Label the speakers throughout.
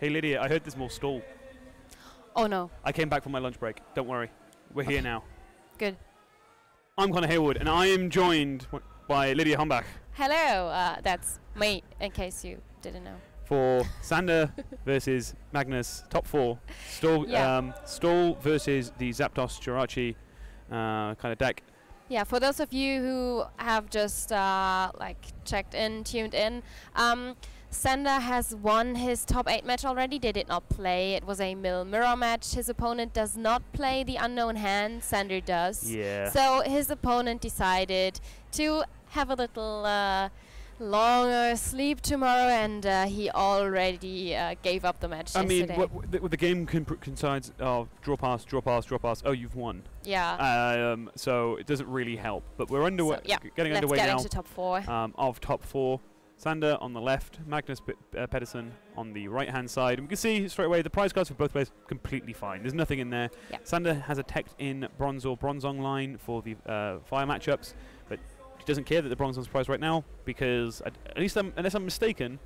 Speaker 1: Hey Lydia, I heard there's more stall.
Speaker 2: Oh no.
Speaker 1: I came back from my lunch break. Don't worry. We're here now.
Speaker 2: Good.
Speaker 1: I'm Connor Haywood, and I am joined by Lydia Humbach.
Speaker 2: Hello, that's me, in case you didn't know.
Speaker 1: For Sander versus Magnus, top 4. Stall versus the Zapdos Jirachi kind of deck.
Speaker 2: Yeah, for those of you who have just tuned in, Sander has won his top 8 match already. They did not play. It was a mirror match. His opponent does not play the unknown hand. Sander does.
Speaker 1: Yeah.
Speaker 2: So his opponent decided to have a little longer sleep tomorrow, and he already gave up the match yesterday.
Speaker 1: I mean, the game coincides of draw pass, draw pass, draw pass. Oh, you've won.
Speaker 2: Yeah.
Speaker 1: So it doesn't really help. But we're underway.
Speaker 2: So, yeah,
Speaker 1: getting underway now.
Speaker 2: Let's get into top 4.
Speaker 1: Of top 4. Sander on the left, Magnus Pedersen on the right-hand side. And we can see straight away the prize cards for both players completely fine. There's nothing in there. Yep. Sander has a tech in bronze or bronzong line for the fire matchups, but he doesn't care that the bronzong's prize right now because, at least unless I'm mistaken,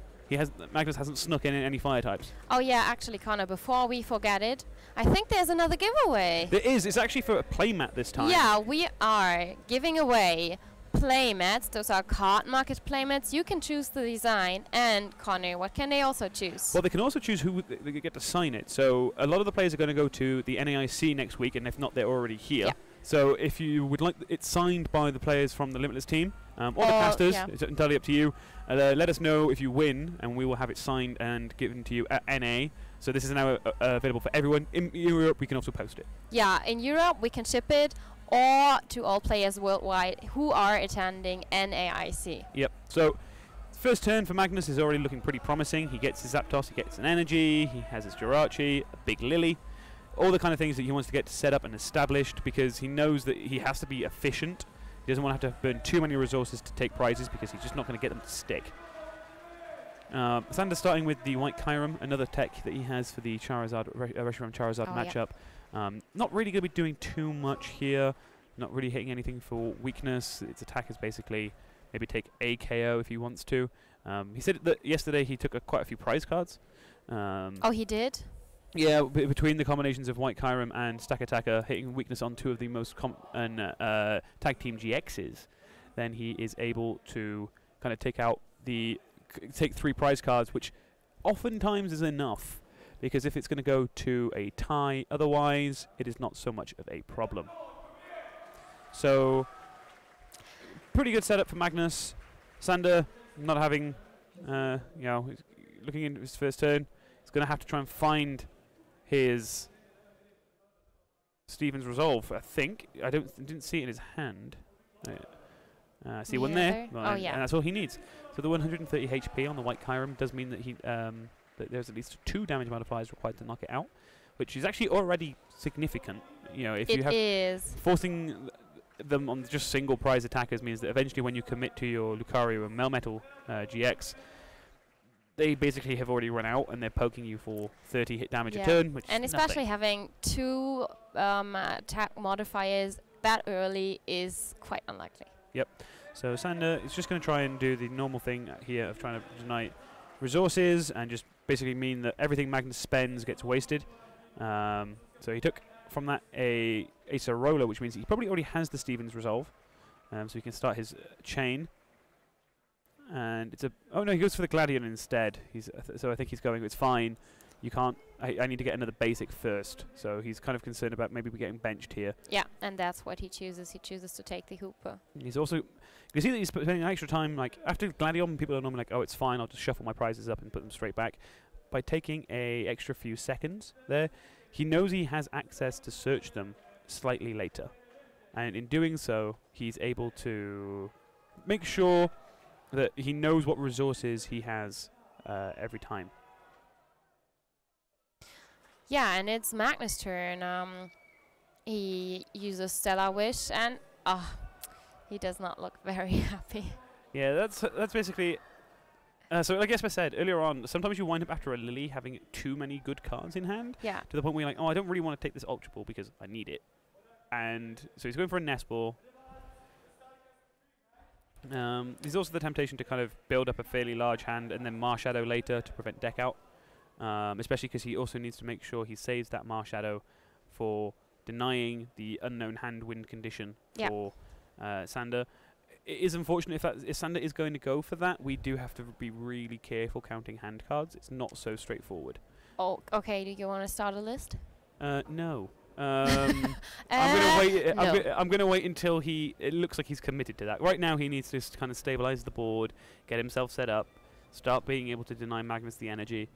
Speaker 1: Magnus hasn't snuck in any fire types.
Speaker 2: Oh yeah, actually, Connor, before we forget it, I think there's another giveaway.
Speaker 1: There is. It's actually for a playmat this time.
Speaker 2: Yeah, we are giving away playmats. Those are card market playmats. You can choose the design. And Connor, what can they also choose?
Speaker 1: Well, they can also choose who they get to sign it. So a lot of the players are going to go to the NAIC next week, and if not, they're already here. Yeah. So if you would like it signed by the players from the Limitless team or the casters, it's entirely up to you. Let us know if you win, and we will have it signed and given to you at NA. So this is now available for everyone. In Europe, we can also post it.
Speaker 2: Yeah, in Europe, we can ship it, or to all players worldwide who are attending NAIC.
Speaker 1: Yep. So first turn for Magnus is already looking pretty promising. He gets his Zapdos, he gets an Energy, he has his Jirachi, a big Lily, all the kind of things that he wants to get set up and established because he knows that he has to be efficient. He doesn't want to have to burn too many resources to take prizes because he's just not going to get them to stick. Sander starting with the White Kyurem, another tech that he has for the Charizard, Reshiram Charizard matchup. Not really going to be doing too much here. Not really hitting anything for weakness. Its attack is basically maybe take a KO if he wants to. He said that yesterday he took quite a few prize cards.
Speaker 2: Oh, he did?
Speaker 1: Yeah, between the combinations of White Kyurem and Stack Attacker hitting weakness on 2 of the most tag team GXs, then he is able to kind of take 3 prize cards, which oftentimes is enough. Because if it's going to go to a tie, otherwise it is not so much of a problem. So, pretty good setup for Magnus. Sander not having, looking into his first turn, he's going to have to try and find his Stephen's Resolve. I think didn't see it in his hand. See one there, and that's all he needs. So the 130 HP on the White Kyurem does mean that he. That there's at least 2 damage modifiers required to knock it out, which is actually already significant. You know, if you have forcing them on just single prize attackers means that eventually when you commit to your Lucario and Melmetal GX, they basically have already run out and they're poking you for 30 hit damage a turn, which
Speaker 2: and
Speaker 1: is
Speaker 2: especially having 2 attack modifiers that early is quite unlikely. Yep.
Speaker 1: So Sander is just going to try and do the normal thing here of trying to deny resources and just basically mean that everything Magnus spends gets wasted. So he took from that a Acerola, which means he probably already has the Stephen's Resolve, so he can start his chain. And it's he goes for the Gladion instead. So I think he's going. It's fine. You can't. I need to get another basic first. So he's kind of concerned about maybe we're getting benched here.
Speaker 2: Yeah, and that's what he chooses. He chooses to take the Hooper.
Speaker 1: He's also. You can see that he's spending extra time. Like after Gladion, people are normally like, "Oh, it's fine. I'll just shuffle my prizes up and put them straight back." By taking a extra few seconds there, he knows he has access to search them slightly later, and in doing so, he's able to make sure that he knows what resources he has every time.
Speaker 2: Yeah, and it's Magnus' turn. He uses Stellar Wish, and he does not look very happy.
Speaker 1: Yeah, that's basically. So like I said earlier on, sometimes you wind up after a Lily having too many good cards in hand. Yeah. To the point where you're like, oh, I don't really want to take this Ultra Ball because I need it. And so he's going for a Nest Ball. There's also the temptation to kind of build up a fairly large hand and then Marshadow later to prevent deck out. especially because he also needs to make sure he saves that Marshadow for denying the unknown hand win condition for Sander. It is unfortunate if Sander is going to go for that. We do have to be really careful counting hand cards. It's not so straightforward.
Speaker 2: Oh, okay. Do you want to start a list?
Speaker 1: No. I'm gonna wait. I'm gonna wait until it looks like he's committed to that. Right now, he needs to kind of stabilize the board, get himself set up, start being able to deny Magnus the energy.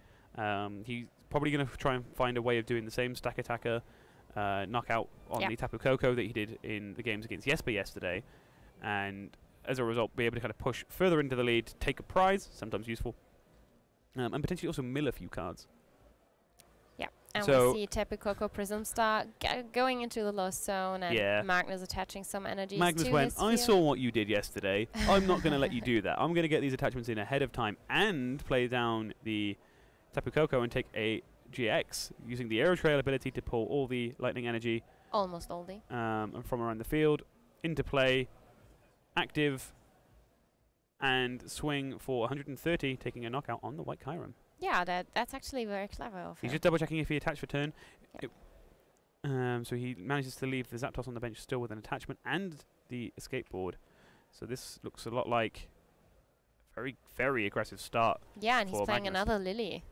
Speaker 1: He's probably gonna try and find a way of doing the same stack attacker knockout on the Tapu Koko that he did in the games against Jesper yesterday, and as a result, be able to kind of push further into the lead, take a prize, sometimes useful, and potentially also mill a few cards.
Speaker 2: And
Speaker 1: so
Speaker 2: we see Tapu Koko Prism Star going into the lost zone, and Magnus attaching some energy.
Speaker 1: Magnus went, I saw what you did yesterday. I'm not going to let you do that. I'm going to get these attachments in ahead of time and play down the Tapu Koko and take a GX, using the Aero Trail ability to pull all the lightning energy.
Speaker 2: Almost all the.
Speaker 1: And from around the field into play, active, and swing for 130, taking a knockout on the White Chiron.
Speaker 2: Yeah, that's actually very clever of him.
Speaker 1: He's just double-checking if he attached for turn. So he manages to leave the Zapdos on the bench still with an attachment and the escape board. So this looks a lot like a very, very aggressive start.
Speaker 2: Yeah, and he's playing
Speaker 1: Magnus.
Speaker 2: another Lily.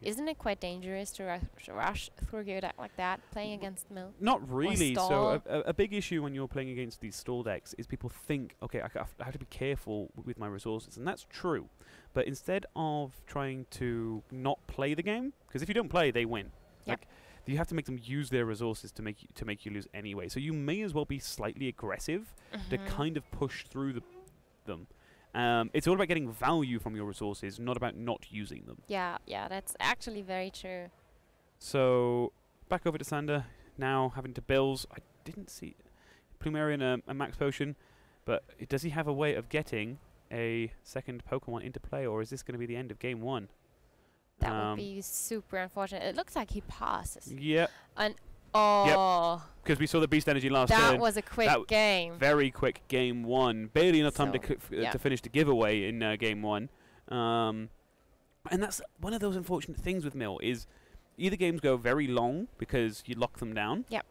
Speaker 2: Isn't it quite dangerous to rush through your deck like that, playing against Mill?
Speaker 1: Not really. So a big issue when you're playing against these stall decks is people think, okay, I have to be careful with my resources, and that's true. But instead of trying to not play the game, because if you don't play, they win. Like, you have to make them use their resources to make you lose anyway. So you may as well be slightly aggressive to kind of push through them. It's all about getting value from your resources, not about not using them.
Speaker 2: Yeah, that's actually very true.
Speaker 1: So back over to Sander, now having to bills. I didn't see Plumerian a max potion, but does he have a way of getting a second Pokemon into play, or is this going to be the end of game one?
Speaker 2: That would be super unfortunate. It looks like he passes.
Speaker 1: Yep.
Speaker 2: And
Speaker 1: because we saw the Beast Energy last turn.
Speaker 2: That was a quick game.
Speaker 1: Very quick game one. Barely enough time to finish the giveaway in game one. And that's one of those unfortunate things with Mill is either games go very long because you lock them down.
Speaker 2: Yep.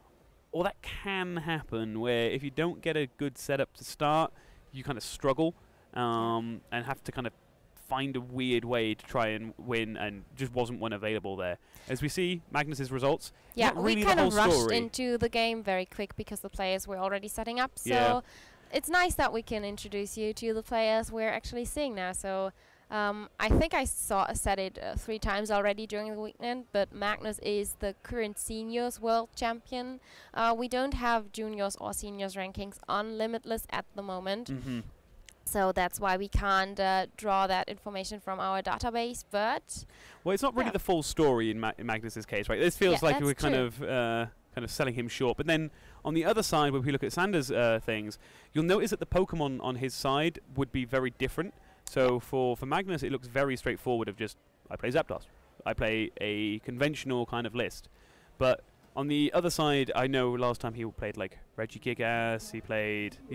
Speaker 1: Or that can happen where if you don't get a good setup to start, you kind of struggle and have to kind of find a weird way to try and win, and just wasn't one available there. As we see Magnus's results,
Speaker 2: yeah,
Speaker 1: really
Speaker 2: we kind of rushed into the game very quick because the players were already setting up. So it's nice that we can introduce you to the players we're actually seeing now. So I think I said it 3 times already during the weekend, but Magnus is the current seniors world champion. We don't have juniors or seniors rankings on Limitless at the moment. So that's why we can't draw that information from our database, but...
Speaker 1: Well, it's not really the full story in Magnus's case, right? This feels like we're kind of selling him short. But then on the other side, when we look at Sander's things, you'll notice that the Pokemon on his side would be very different. So for Magnus, it looks very straightforward of just, I play Zapdos. I play a conventional kind of list. But on the other side, I know last time he played like Regigigas, he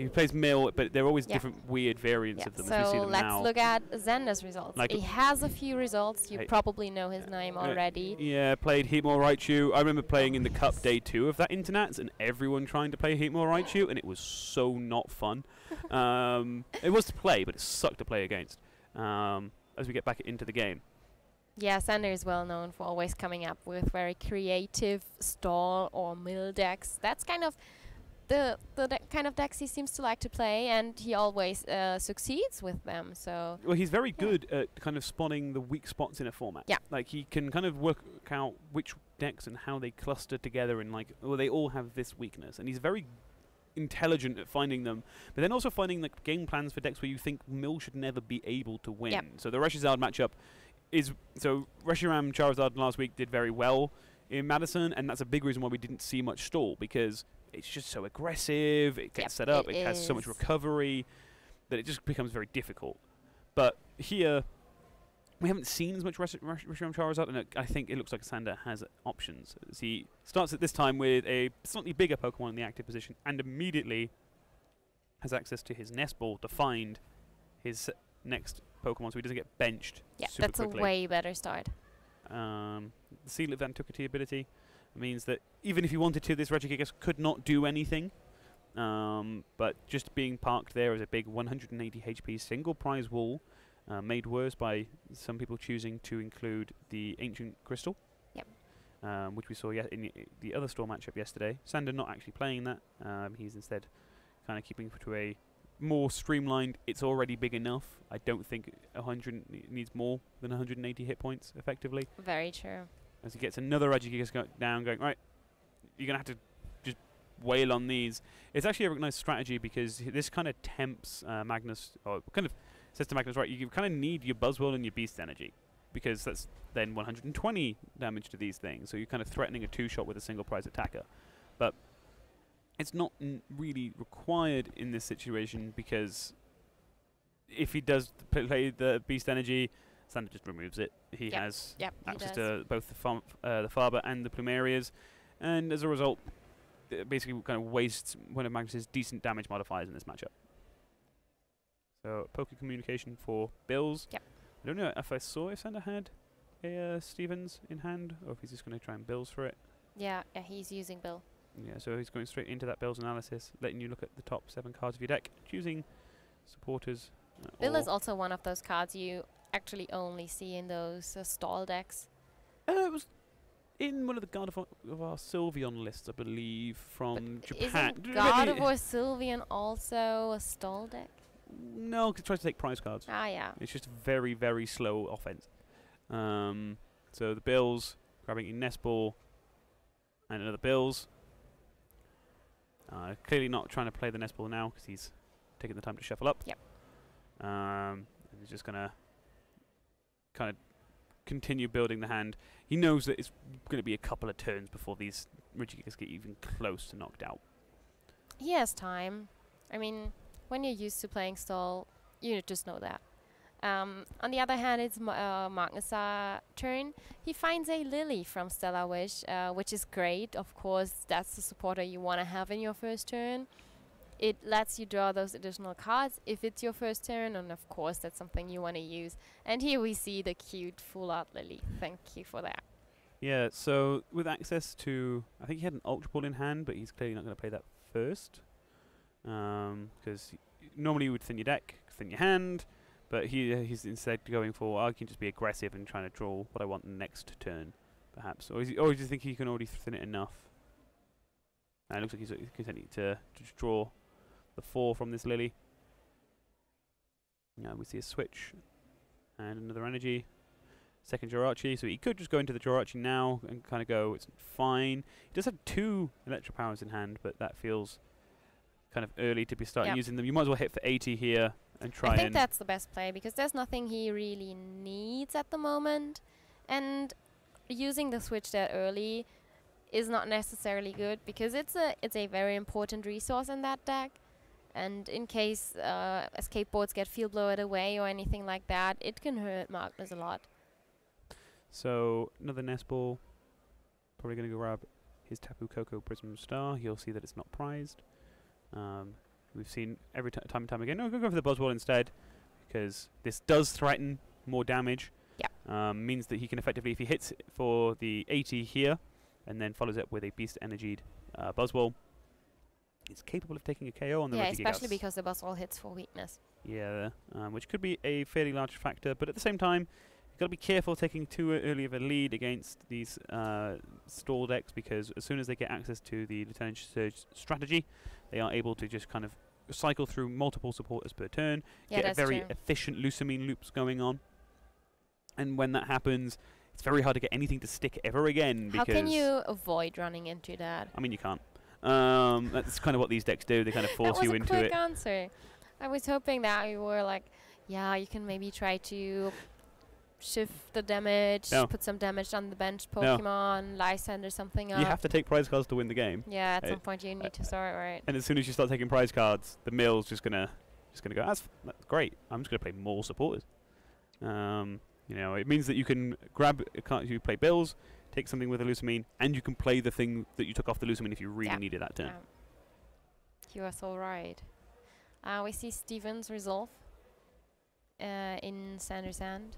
Speaker 1: plays Mill, but they're always different weird variants of them as we see them now.
Speaker 2: So let's look at Xander's results. Like he has a few results, you probably know his name already.
Speaker 1: Yeah, played Heatmore Raichu. I remember playing in the Cup day 2 of that Internats and everyone trying to play Heatmore Raichu, and it was so not fun. It was to play, but it sucked to play against as we get back into the game.
Speaker 2: Yeah, Sander is well known for always coming up with very creative stall or mill decks. That's kind of the kind of decks he seems to like to play, and he always succeeds with them. So
Speaker 1: well, he's very good at kind of spotting the weak spots in a format.
Speaker 2: Yeah,
Speaker 1: like he can kind of work out which decks and how they cluster together, and like, well, they all have this weakness, and he's very intelligent at finding them, but then also finding the game plans for decks where you think Mill should never be able to win. Yep. So the Reshizard matchup is, so Reshiram Charizard last week did very well in Madison, and that's a big reason why we didn't see much stall, because it's just so aggressive, it gets set up, it has so much recovery that it just becomes very difficult. But here, we haven't seen as much Reshiram Charizard, and I think it looks like Sander has options. As he starts at this time with a slightly bigger Pokemon in the active position, and immediately has access to his Nest Ball to find his next Pokemon, so he doesn't get benched super
Speaker 2: that's
Speaker 1: quickly.
Speaker 2: A way better start.
Speaker 1: The Seal of Antiquity ability means that even if you wanted to, this Regigigas could not do anything. But just being parked there as a big 180 HP single prize wall, made worse by some people choosing to include the Ancient Crystal.
Speaker 2: Yep.
Speaker 1: Which we saw in the other store matchup yesterday. Sander not actually playing that. He's instead kind of keeping to a more streamlined, it's already big enough. I don't think 100 needs more than 180 hit points, effectively.
Speaker 2: Very true.
Speaker 1: As he gets another Regigigas down, going, right, you're going to have to just wail on these. It's actually a nice strategy because this kind of tempts Magnus, or kind of says to Magnus, right, you kind of need your Buzzwole and your Beast Energy, because that's then 120 damage to these things. So you're kind of threatening a two-shot with a single prize attacker. But it's not really required in this situation, because if he does play the Beast Energy, Sander just removes it. He has access to both the Faber and the Plumerias, and as a result, it basically kind of wastes one of Magnus's decent damage modifiers in this matchup. So, Poke Communication for Bills.
Speaker 2: Yep.
Speaker 1: I don't know if I saw if Sander had a Stevens in hand, or if he's just going to try and Bills for it.
Speaker 2: Yeah, he's using Bill.
Speaker 1: Yeah, so he's going straight into that Bills analysis, letting you look at the top 7 cards of your deck, choosing supporters.
Speaker 2: Bill is also one of those cards you actually only see in those stall decks.
Speaker 1: It was in one of the God of our Sylveon lists, I believe, from Japan.
Speaker 2: Isn't God of War Sylveon also a stall deck?
Speaker 1: No, because it tries to take prize cards.
Speaker 2: Ah, yeah.
Speaker 1: It's just very, very slow offense. So the Bills, grabbing a Nest Ball, and another Bills. Clearly not trying to play the Nest Ball now, because he's taking the time to shuffle up.
Speaker 2: Yep.
Speaker 1: He's just going to kind of continue building the hand. He knows that it's going to be a couple of turns before these Regigigas get even close to knocked out.
Speaker 2: He has time. I mean, when you're used to playing stall, you just know that. On the other hand, it's Magnus' turn. He finds a Lily from Stellar Wish, which is great. Of course, that's the supporter you want to have in your first turn. It lets you draw those additional cards if it's your first turn, and of course, that's something you want to use. And here we see the cute full art Lily. Thank you for that.
Speaker 1: Yeah, so with access to, I think he had an Ultra Ball in hand, but he's clearly not going to play that first. Because normally you would thin your deck, thin your hand, but he's instead going for, I can just be aggressive and trying to draw what I want next turn, perhaps. Or do you think he can already thin it enough? It looks like he's content to just draw the 4 from this Lily. Now we see a switch and another energy. Second Jirachi, so he could just go into the Jirachi now and kind of go, it's fine. He does have 2 Electro Powers in hand, but that feels kind of early to be starting using them. You might as well hit for 80 here and try.
Speaker 2: I think that's the best play, because there's nothing he really needs at the moment, and using the switch that early is not necessarily good, because it's a very important resource in that deck, and in case escape boards get field blowed away or anything like that, it can hurt Magnus a lot.
Speaker 1: So another Nest Ball, probably going to grab his Tapu Koko Prism Star. You'll see that it's not prized. We've seen every time and time again, no, go for the Buzzwole instead, because this does threaten more damage.
Speaker 2: Yeah.
Speaker 1: Means that he can effectively, if he hits for the 80 here, and then follows up with a Beast Energied Buzzwole, it's capable of taking a KO on the Regigigas.
Speaker 2: Especially because the Buzzwole hits for weakness.
Speaker 1: Yeah, which could be a fairly large factor, but at the same time, you've got to be careful taking too early of a lead against these stall decks, because as soon as they get access to the Lieutenant Surge strategy, they are able to just kind of cycle through multiple supporters per turn, get a very efficient Lusamine loops going on. And when that happens, it's very hard to get anything to stick ever again.
Speaker 2: How can you avoid running into that?
Speaker 1: I mean, you can't. That's kind of what these decks do. They kind of force you into it.
Speaker 2: That was a quick answer. I was hoping that you were like, yeah, you can maybe try to shift the damage, put some damage on the bench Pokemon, Lysander something up.
Speaker 1: You have to take prize cards to win the game.
Speaker 2: Yeah, at some point you need to start, right?
Speaker 1: And as soon as you start taking prize cards, the mill's just gonna go, that's great. I'm just gonna play more supporters. You know, it means that you can grab a card, you play Bills, take something with a Lusamine, and you can play the thing that you took off the Lusamine if you really needed that turn.
Speaker 2: You are so right. We see Steven's Resolve in Sander's hand.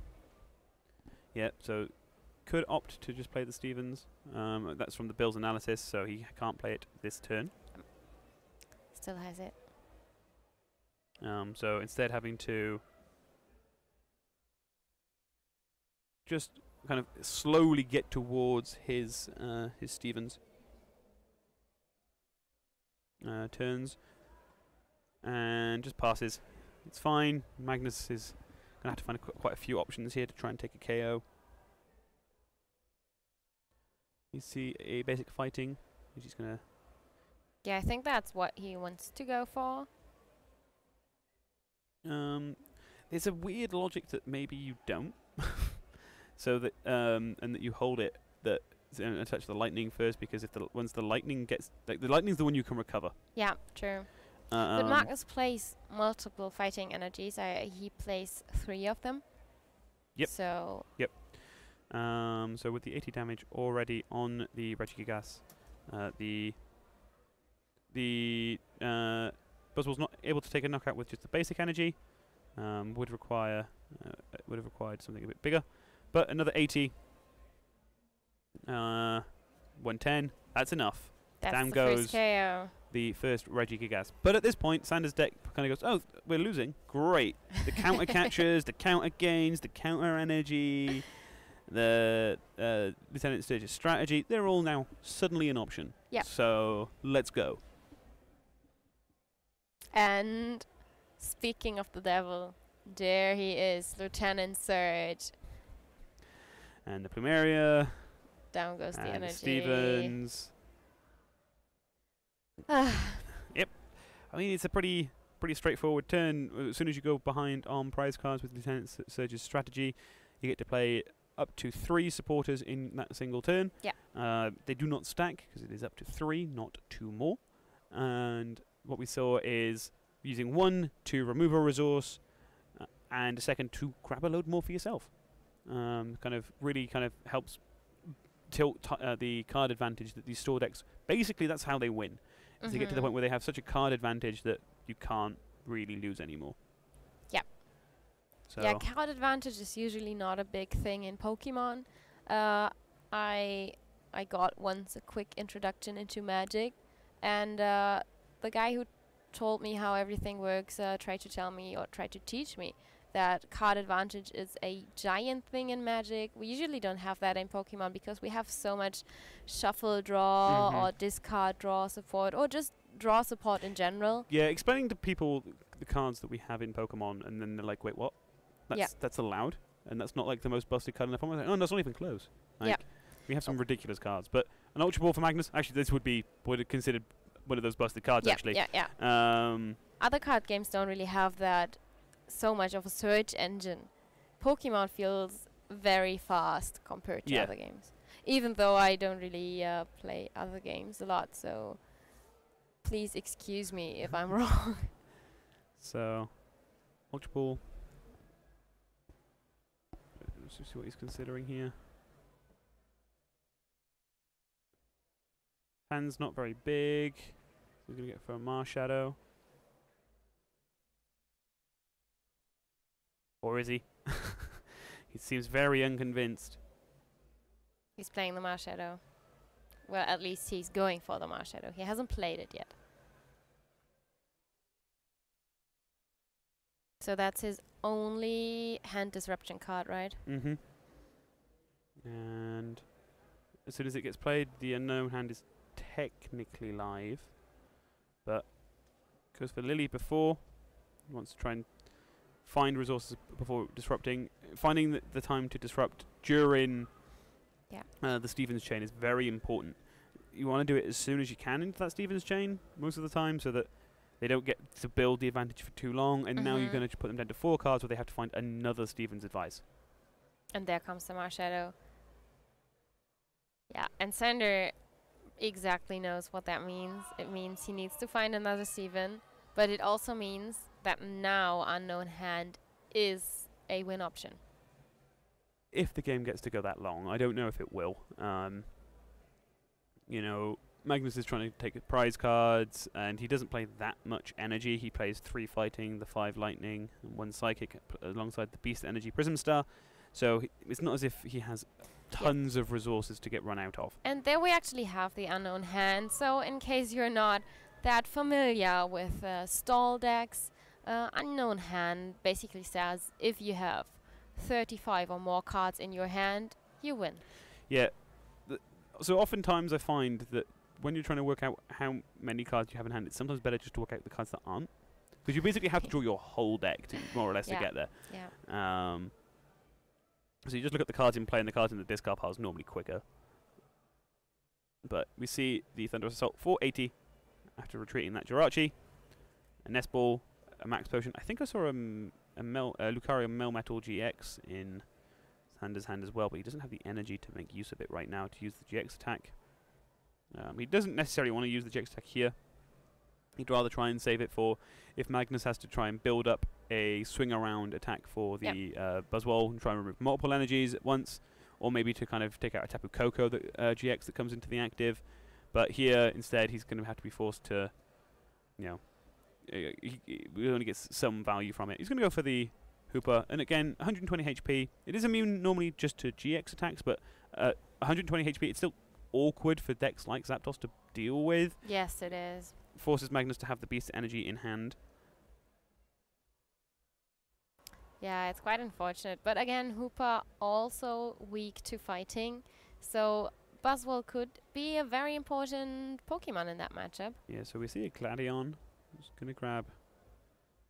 Speaker 1: Yeah, so could opt to just play the Stevens. That's from the Bill's analysis, so he can't play it this turn.
Speaker 2: Still has it.
Speaker 1: So instead having to just kind of slowly get towards his Stevens turns and just passes. It's fine. Magnus is going to have to find quite a few options here to try and take a KO. You see a basic fighting, which he's going to...
Speaker 2: Yeah, I think that's what he wants to go for.
Speaker 1: There's a weird logic that maybe you don't. So that and that you hold it that touch the lightning first, because if once the lightning gets the lightning's the one you can recover.
Speaker 2: Yeah, true. But Magnus plays multiple fighting energies. He plays 3 of them.
Speaker 1: Yep.
Speaker 2: So.
Speaker 1: Yep. So with the 80 damage already on the Regigigas, the Buzzwell's not able to take a knockout with just the basic energy. Would have required something a bit bigger. But another 80, 110, that's enough.
Speaker 2: That's
Speaker 1: Down
Speaker 2: the
Speaker 1: goes
Speaker 2: first KO.
Speaker 1: The first Regigigas. But at this point, Sanders' deck kind of goes, oh, we're losing. Great. The counter catches, the counter gains, the counter energy, the Lieutenant Sturgis strategy, they're all now suddenly an option.
Speaker 2: Yeah.
Speaker 1: So let's go.
Speaker 2: And speaking of the devil, there he is, Lieutenant Surge.
Speaker 1: And the Plumeria.
Speaker 2: Down goes the energy.
Speaker 1: Stevens. Yep. I mean, it's a pretty straightforward turn. As soon as you go behind on prize cards with Lieutenant Surge's strategy, you get to play up to 3 supporters in that single turn.
Speaker 2: Yeah.
Speaker 1: They do not stack because it is up to 3, not 2 more. And what we saw is using 1 to remove a resource, and a second to grab a load more for yourself. Really helps tilt the card advantage that these store decks. Basically, that's how they win. They get to the point where they have such a card advantage that you can't really lose anymore.
Speaker 2: Yeah.
Speaker 1: So
Speaker 2: yeah, card advantage is usually not a big thing in Pokemon. I got once a quick introduction into Magic, and the guy who told me how everything works tried to teach me that card advantage is a giant thing in Magic. We usually don't have that in Pokemon because we have so much shuffle draw or discard draw support, or just draw support in general.
Speaker 1: Yeah, explaining to people the cards that we have in Pokemon, and then they're like, wait, what? That's allowed? And that's not like the most busted card in the Pokemon? Like, oh, that's not even close. Like, we have some ridiculous cards. But an Ultra Ball for Magnus, actually this would have considered one of those busted cards, actually.
Speaker 2: Yeah. Other card games don't really have that so much of a search engine. Pokemon feels very fast compared to other games. Even though I don't really play other games a lot, so please excuse me if I'm wrong.
Speaker 1: So, Ultra Ball. Let's just see what he's considering here. Hand's not very big. So he's going to get for a Marshadow. Or is he? He seems very unconvinced.
Speaker 2: He's playing the Marshadow. Well, at least he's going for the Marshadow. He hasn't played it yet. So that's his only hand disruption card, right?
Speaker 1: Mm-hmm. And as soon as it gets played, the unknown hand is technically live. But goes for Lily before. He wants to try and find resources before disrupting. Finding the time to disrupt during the Stevens chain is very important. You want to do it as soon as you can into that Stevens chain most of the time, so that they don't get to build the advantage for too long, and now you're going to put them down to 4 cards where they have to find another Stevens advice.
Speaker 2: And there comes the Marshadow. Yeah, and Sander exactly knows what that means. It means he needs to find another Steven, but it also means that now Unknown Hand is a win option.
Speaker 1: If the game gets to go that long, I don't know if it will. You know, Magnus is trying to take prize cards, and he doesn't play that much energy. He plays 3 fighting, the 5 lightning, and 1 psychic alongside the beast energy Prism Star. So it's not as if he has tons of resources to get run out of.
Speaker 2: And there we actually have the unknown hand. So in case you're not that familiar with stall decks, unknown hand basically says if you have 35 or more cards in your hand, you win.
Speaker 1: Yeah. So oftentimes I find that when you're trying to work out how many cards you have in hand, it's sometimes better just to work out the cards that aren't. Because you basically have to draw your whole deck to more or less to get there.
Speaker 2: Yeah.
Speaker 1: So you just look at the cards in play, and the cards in the discard pile is normally quicker. But we see the Thunderous Assault 480 after retreating that Jirachi, a Nest Ball, a Max Potion. I think I saw a Lucario Melmetal GX in Sander's hand as well, but he doesn't have the energy to make use of it right now to use the GX attack. He doesn't necessarily want to use the GX attack here. He'd rather try and save it for if Magnus has to try and build up a swing around attack for the Buzzwole and try and remove multiple energies at once, or maybe to kind of take out a Tapu Koko that, GX that comes into the active. But here, instead, he's going to have to be forced to, you know, we only get some value from it. He's going to go for the Hooper, and again, 120 HP. It is immune normally just to GX attacks, but 120 HP, it's still awkward for decks like Zapdos to deal with.
Speaker 2: Yes, it is.
Speaker 1: Forces Magnus to have the Beast Energy in hand.
Speaker 2: Yeah, it's quite unfortunate. But again, Hooper also weak to fighting, so Buzzwole could be a very important Pokemon in that matchup.
Speaker 1: Yeah, so we see a Gladion. Just going to grab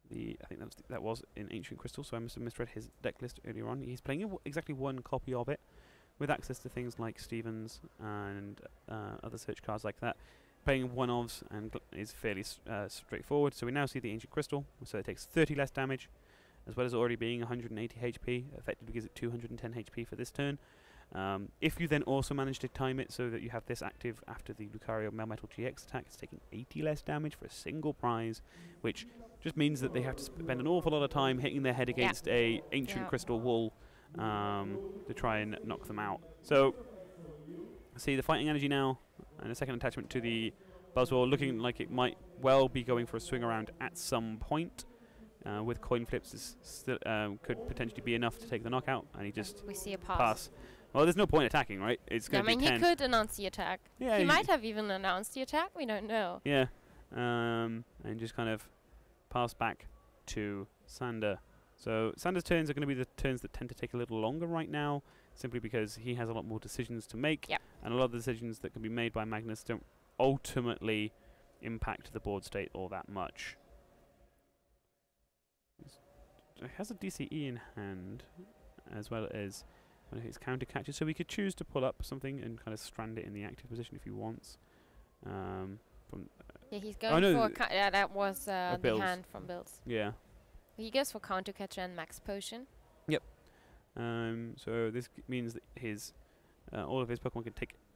Speaker 1: the... I think that was in Ancient Crystal, so I must have misread his deck list earlier on. He's playing exactly one copy of it, with access to things like Stevens and other search cards like that. Playing one-ofs and is fairly straightforward. So we now see the Ancient Crystal, so it takes 30 less damage, as well as already being 180 HP. Effectively gives it 210 HP for this turn. If you then also manage to time it so that you have this active after the Lucario Melmetal GX attack, it's taking 80 less damage for a single prize, which just means that they have to spend an awful lot of time hitting their head against a Ancient Crystal wall to try and knock them out. So, see the fighting energy now, and a second attachment to the Buzzwole, looking like it might well be going for a swing around at some point. With coin flips, is still, could potentially be enough to take the knockout, and he just
Speaker 2: we see a pass.
Speaker 1: Well, there's no point attacking, right? It's going to be 10.
Speaker 2: He could announce the attack.
Speaker 1: Yeah,
Speaker 2: he might have even announced the attack. We don't know.
Speaker 1: Yeah, and just kind of pass back to Sander. So Sander's turns are going to be the turns that tend to take a little longer right now, simply because he has a lot more decisions to make, and a lot of the decisions that can be made by Magnus don't ultimately impact the board state all that much. He has a DCE in hand, as well as one of his counter catches, so we could choose to pull up something and kind of strand it in the active position if he wants.
Speaker 2: Yeah, he's going for that was the hand from Builds.
Speaker 1: Yeah.
Speaker 2: He goes for counter catcher and max potion.
Speaker 1: Yep. So this means that his all of his Pokemon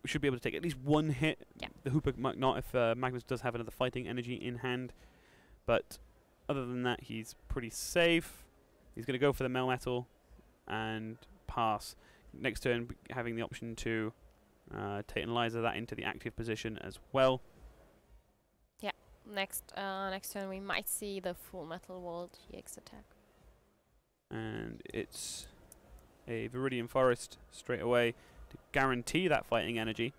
Speaker 1: should be able to take at least one hit.
Speaker 2: Yeah.
Speaker 1: The Hooper might not if Magnus does have another fighting energy in hand, but other than that, he's pretty safe. He's going to go for the Melmetal and pass. Next turn, having the option to Tantalizer that into the active position as well.
Speaker 2: Yeah. Next turn, we might see the Full Metal Wall GX attack.
Speaker 1: And it's a Viridian Forest straight away to guarantee that fighting energy.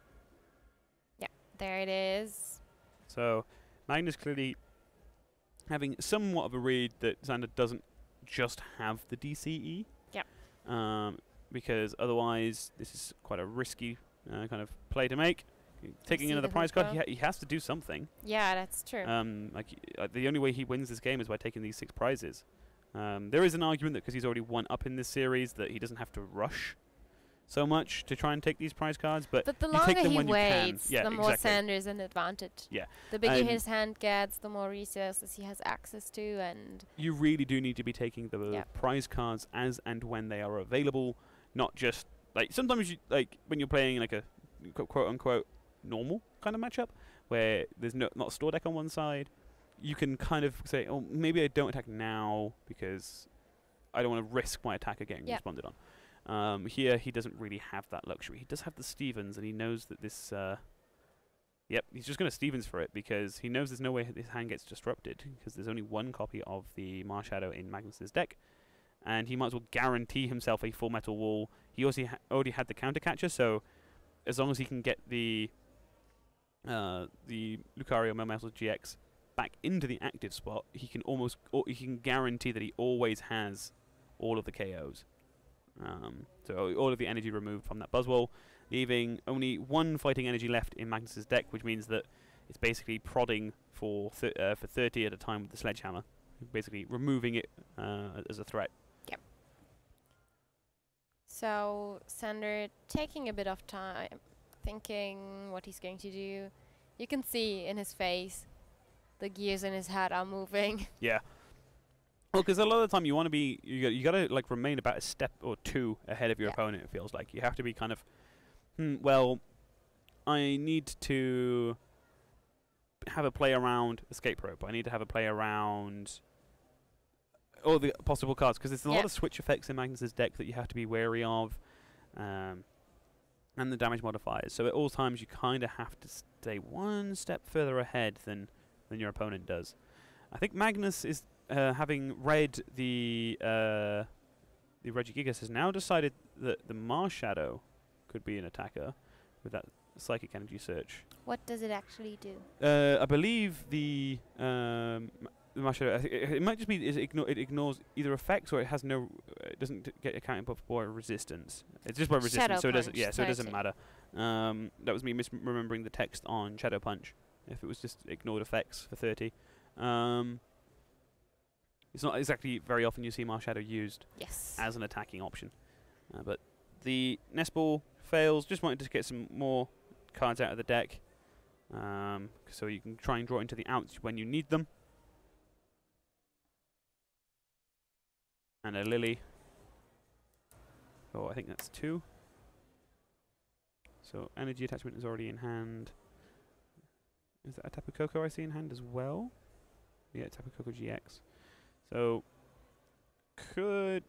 Speaker 2: Yeah, there it is.
Speaker 1: So Magnus clearly having somewhat of a read that Xander doesn't just have the DCE.
Speaker 2: Yeah.
Speaker 1: Because otherwise this is quite a risky kind of play to make. Taking another prize card, he has to do something.
Speaker 2: Yeah, that's true.
Speaker 1: The only way he wins this game is by taking these 6 prizes. There is an argument that because he's already won up in this series that he doesn't have to rush so much to try and take these prize cards, but
Speaker 2: the
Speaker 1: you
Speaker 2: longer
Speaker 1: take them
Speaker 2: he
Speaker 1: when
Speaker 2: waits,
Speaker 1: you can.
Speaker 2: the more Sander's an advantage.
Speaker 1: Yeah.
Speaker 2: The bigger his hand gets, the more resources he has access to, and
Speaker 1: you really do need to be taking the prize cards as and when they are available, not just like sometimes you when you're playing like a quote unquote normal kind of matchup where there's not a store deck on one side. You can kind of say, oh, maybe I don't attack now because I don't want to risk my attacker getting responded on. Here, he doesn't really have that luxury. He does have the Stevens, and he knows that this... he's just going to Stevens for it because he knows there's no way his hand gets disrupted because there's only one copy of the Marshadow in Magnus's deck. and he might as well guarantee himself a full metal wall. He also already had the counter catcher, so as long as he can get the Lucario Melmetal GX back into the active spot, he can guarantee that he always has all of the KOs. So all of the energy removed from that Buzzwole, leaving only one fighting energy left in Magnus's deck, which means that it's basically prodding for 30 at a time with the Sledgehammer, basically removing it as a threat.
Speaker 2: Yep. So Sander taking a bit of time, thinking what he's going to do. You can see in his face the gears in his head are moving.
Speaker 1: Yeah. Well, because a lot of the time you want to be, you got to like remain about a step or two ahead of your opponent. It feels like you have to be kind of, well, I need to have a play around Escape Rope. I need to have a play around all the possible cards, because there's a lot of switch effects in Magnus's deck that you have to be wary of, and the damage modifiers. So at all times you kind of have to stay one step further ahead than your opponent does. I think Magnus is having read the Regigigas, has now decided that the Mars Shadow could be an attacker with that Psychic Energy Search.
Speaker 2: What does it actually do?
Speaker 1: I believe the Mars Shadow, it might just be it ignores either effects, or it has no, it doesn't get accounted for resistance. It's just by resistance,
Speaker 2: Shadow
Speaker 1: so it doesn't.
Speaker 2: Punch,
Speaker 1: Yeah, so it doesn't matter. That was me misremembering the text on Shadow Punch. If it was just ignored effects for 30. It's not exactly very often you see Mars Shadow used as an attacking option. But the Nest Ball fails. Just wanted to get some more cards out of the deck, so you can try and draw into the outs when you need them. And a Lily. Oh, I think that's 2. So energy attachment is already in hand. Is that a Tapu Koko I see in hand as well? Yeah, Tapu Koko GX. So could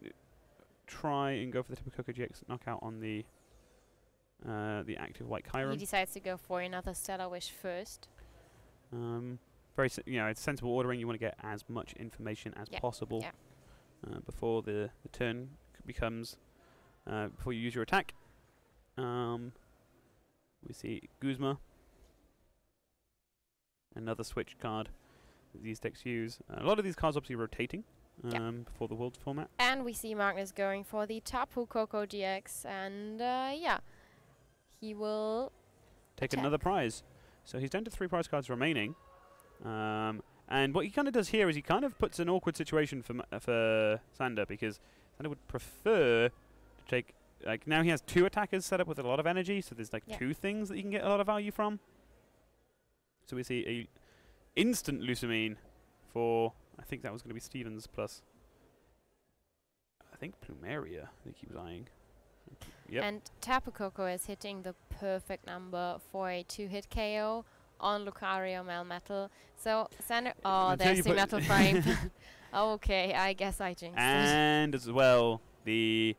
Speaker 1: try and go for the Tapu Koko GX knockout on the active White Chiron.
Speaker 2: He decides to go for another Stellar Wish first.
Speaker 1: Very, it's sensible ordering. You want to get as much information as possible before the turn becomes before you use your attack. We see Guzma, another switch card that these decks use. A lot of these cards obviously rotating before the Worlds format.
Speaker 2: And we see Magnus going for the Tapu Koko GX, and he will
Speaker 1: take another prize. So he's down to 3 prize cards remaining. And what he kind of does here is he kind of puts an awkward situation for Sander, because Sander would prefer to take, like, now he has 2 attackers set up with a lot of energy, so there's like 2 things that he can get a lot of value from. So we see a instant Lucamine for, I think that was going to be Stevens plus, I think Plumeria, I think he was eyeing. Yep.
Speaker 2: And Tapu Koko is hitting the perfect number for a 2-hit KO on Lucario Melmetal. So Sander, there's the metal frame. Okay, I guess I jinxed it.
Speaker 1: And as well, the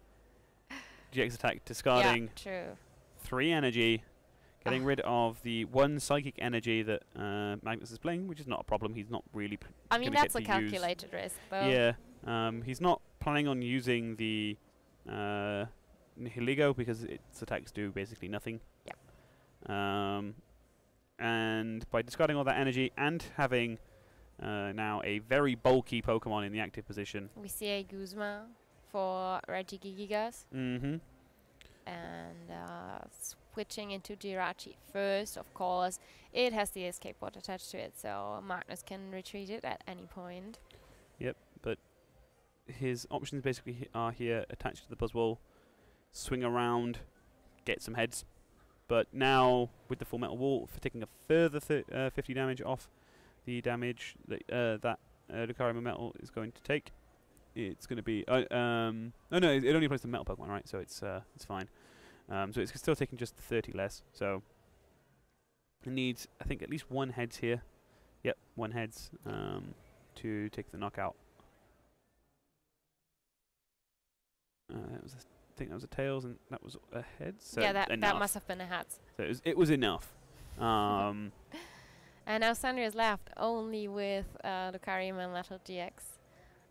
Speaker 1: GX attack discarding 3 energy, getting rid of the 1 psychic energy that Magnus is playing, which is not a problem. He's not really.
Speaker 2: I mean, that's a calculated risk, though.
Speaker 1: Yeah, he's not planning on using the Nihiligo because its attacks do basically nothing.
Speaker 2: Yep.
Speaker 1: And by discarding all that energy and having now a very bulky Pokemon in the active position,
Speaker 2: we see a Guzma for Regigigas.
Speaker 1: Mm-hmm.
Speaker 2: And switching into Jirachi first, of course. It has the escape pod attached to it, so Magnus can retreat it at any point.
Speaker 1: Yep, but his options basically are here, attached to the Buzzwole, swing around, get some heads. But now, with the Full Metal Wall, for taking a further 50 damage off the damage that Lucario Metal is going to take, it's going to be... oh no, it only plays the Metal Pokemon, right? So it's fine. So it's still taking just 30 less. So it needs, I think, at least 1 heads here. Yep, 1 heads to take the knockout. I think that was a tails, and that was a heads. So
Speaker 2: yeah, that must have been a heads.
Speaker 1: So it was enough.
Speaker 2: And now Sander is left only with Lucario Melmetal GX.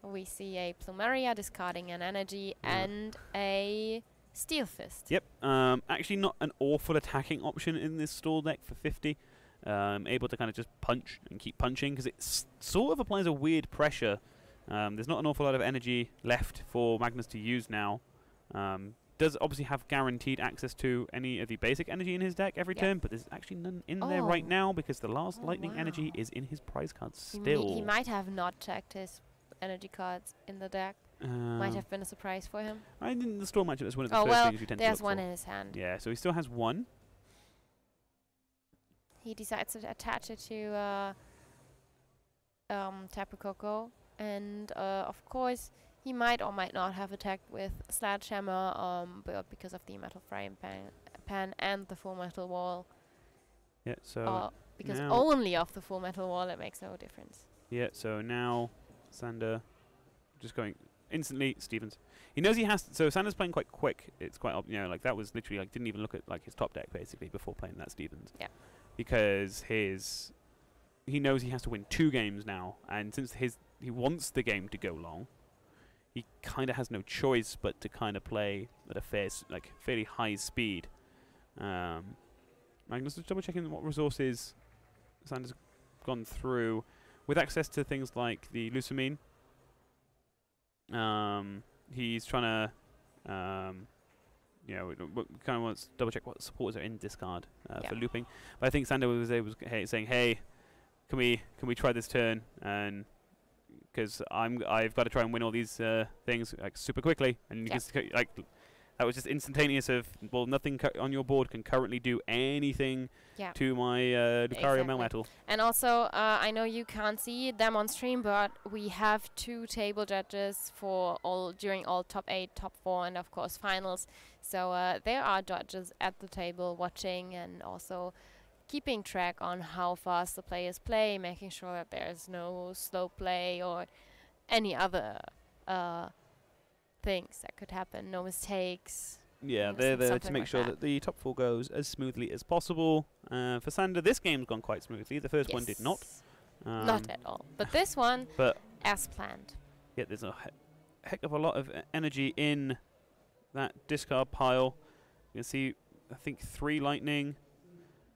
Speaker 2: we see a Plumeria discarding an energy and a Steel Fist.
Speaker 1: Yep. Actually, not an awful attacking option in this stall deck for 50. Able to kind of just punch and keep punching because it sort of applies a weird pressure. There's not an awful lot of energy left for Magnus to use now. Does obviously have guaranteed access to any of the basic energy in his deck every turn, but there's actually none in there right now because the last lightning energy is in his prize cards still.
Speaker 2: He might have not checked his energy cards in the deck. Might have been a surprise for him.
Speaker 1: I think the store matchup is one of the first things you tend to look for.
Speaker 2: There's one in his hand.
Speaker 1: Yeah, so he still has one.
Speaker 2: He decides to attach it to Tapu Koko, and of course he might or might not have attacked with Sledgehammer, but because of the metal frying pan and the full metal wall.
Speaker 1: Yeah, so
Speaker 2: because only of the full metal wall, it makes no difference.
Speaker 1: Yeah, so now Sander just going instantly Stevens. He knows he has to, so Sander's playing quite quick. It's quite like that was literally like didn't even look at like his top deck basically before playing that Stevens.
Speaker 2: Yeah.
Speaker 1: Because he knows he has to win 2 games now, and since he wants the game to go long, he kind of has no choice but to kind of play at a fairly high speed. Magnus, just double checking what resources Sander's gone through with access to things like the Lucamine. He's trying to, kind of wants to double check what supporters are in discard for looping. But I think Sander was saying, "Hey, can we try this turn?" And because I've got to try and win all these things like super quickly, and you just like that was just instantaneous of nothing on your board can currently do anything to my Lucario Melmetal.
Speaker 2: And also I know you can't see them on stream, but we have 2 table judges for during all top 8, top 4, and of course finals. So there are judges at the table watching and also keeping track on how fast the players play, making sure that there's no slow play or any other things that could happen, no mistakes.
Speaker 1: Yeah, they're there to make sure that the top 4 goes as smoothly as possible. For Sander, this game's gone quite smoothly. The first one did not.
Speaker 2: Not at all. But this one, as planned.
Speaker 1: Yeah, there's a heck of a lot of energy in that discard pile. You can see, I think 3 lightning.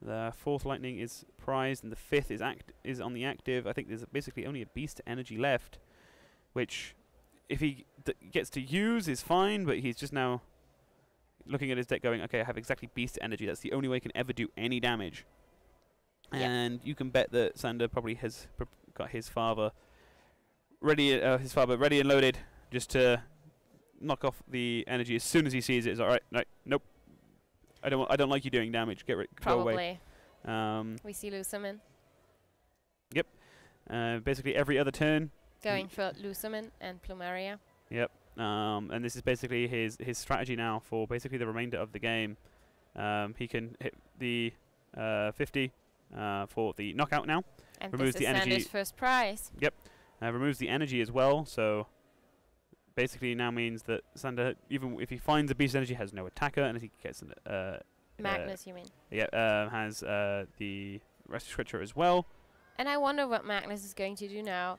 Speaker 1: The 4th lightning is prized, and the 5th is on the active. I think there's basically only a beast energy left, which, if he gets to use, is fine. But he's just now looking at his deck, going, "Okay, I have exactly beast energy. That's the only way I can ever do any damage." And you can bet that Sander probably has got his father ready and loaded, just to knock off the energy as soon as he sees it. Is all right? No, nope. I don't like you doing damage. Go away.
Speaker 2: We see Lucamine.
Speaker 1: Yep. Basically every other turn.
Speaker 2: Going for Lucamine and Plumeria.
Speaker 1: Yep. And this is basically his strategy now for basically the remainder of the game. He can hit the 50 for the knockout now.
Speaker 2: And
Speaker 1: removes the energy.
Speaker 2: Sander's first prize.
Speaker 1: Yep. Removes the energy as well. So basically now means that Sander, even if he finds a beast energy, has no attacker, and if he gets
Speaker 2: Magnus, you mean?
Speaker 1: Yeah, has the Rest Switcher as well.
Speaker 2: And I wonder what Magnus is going to do now.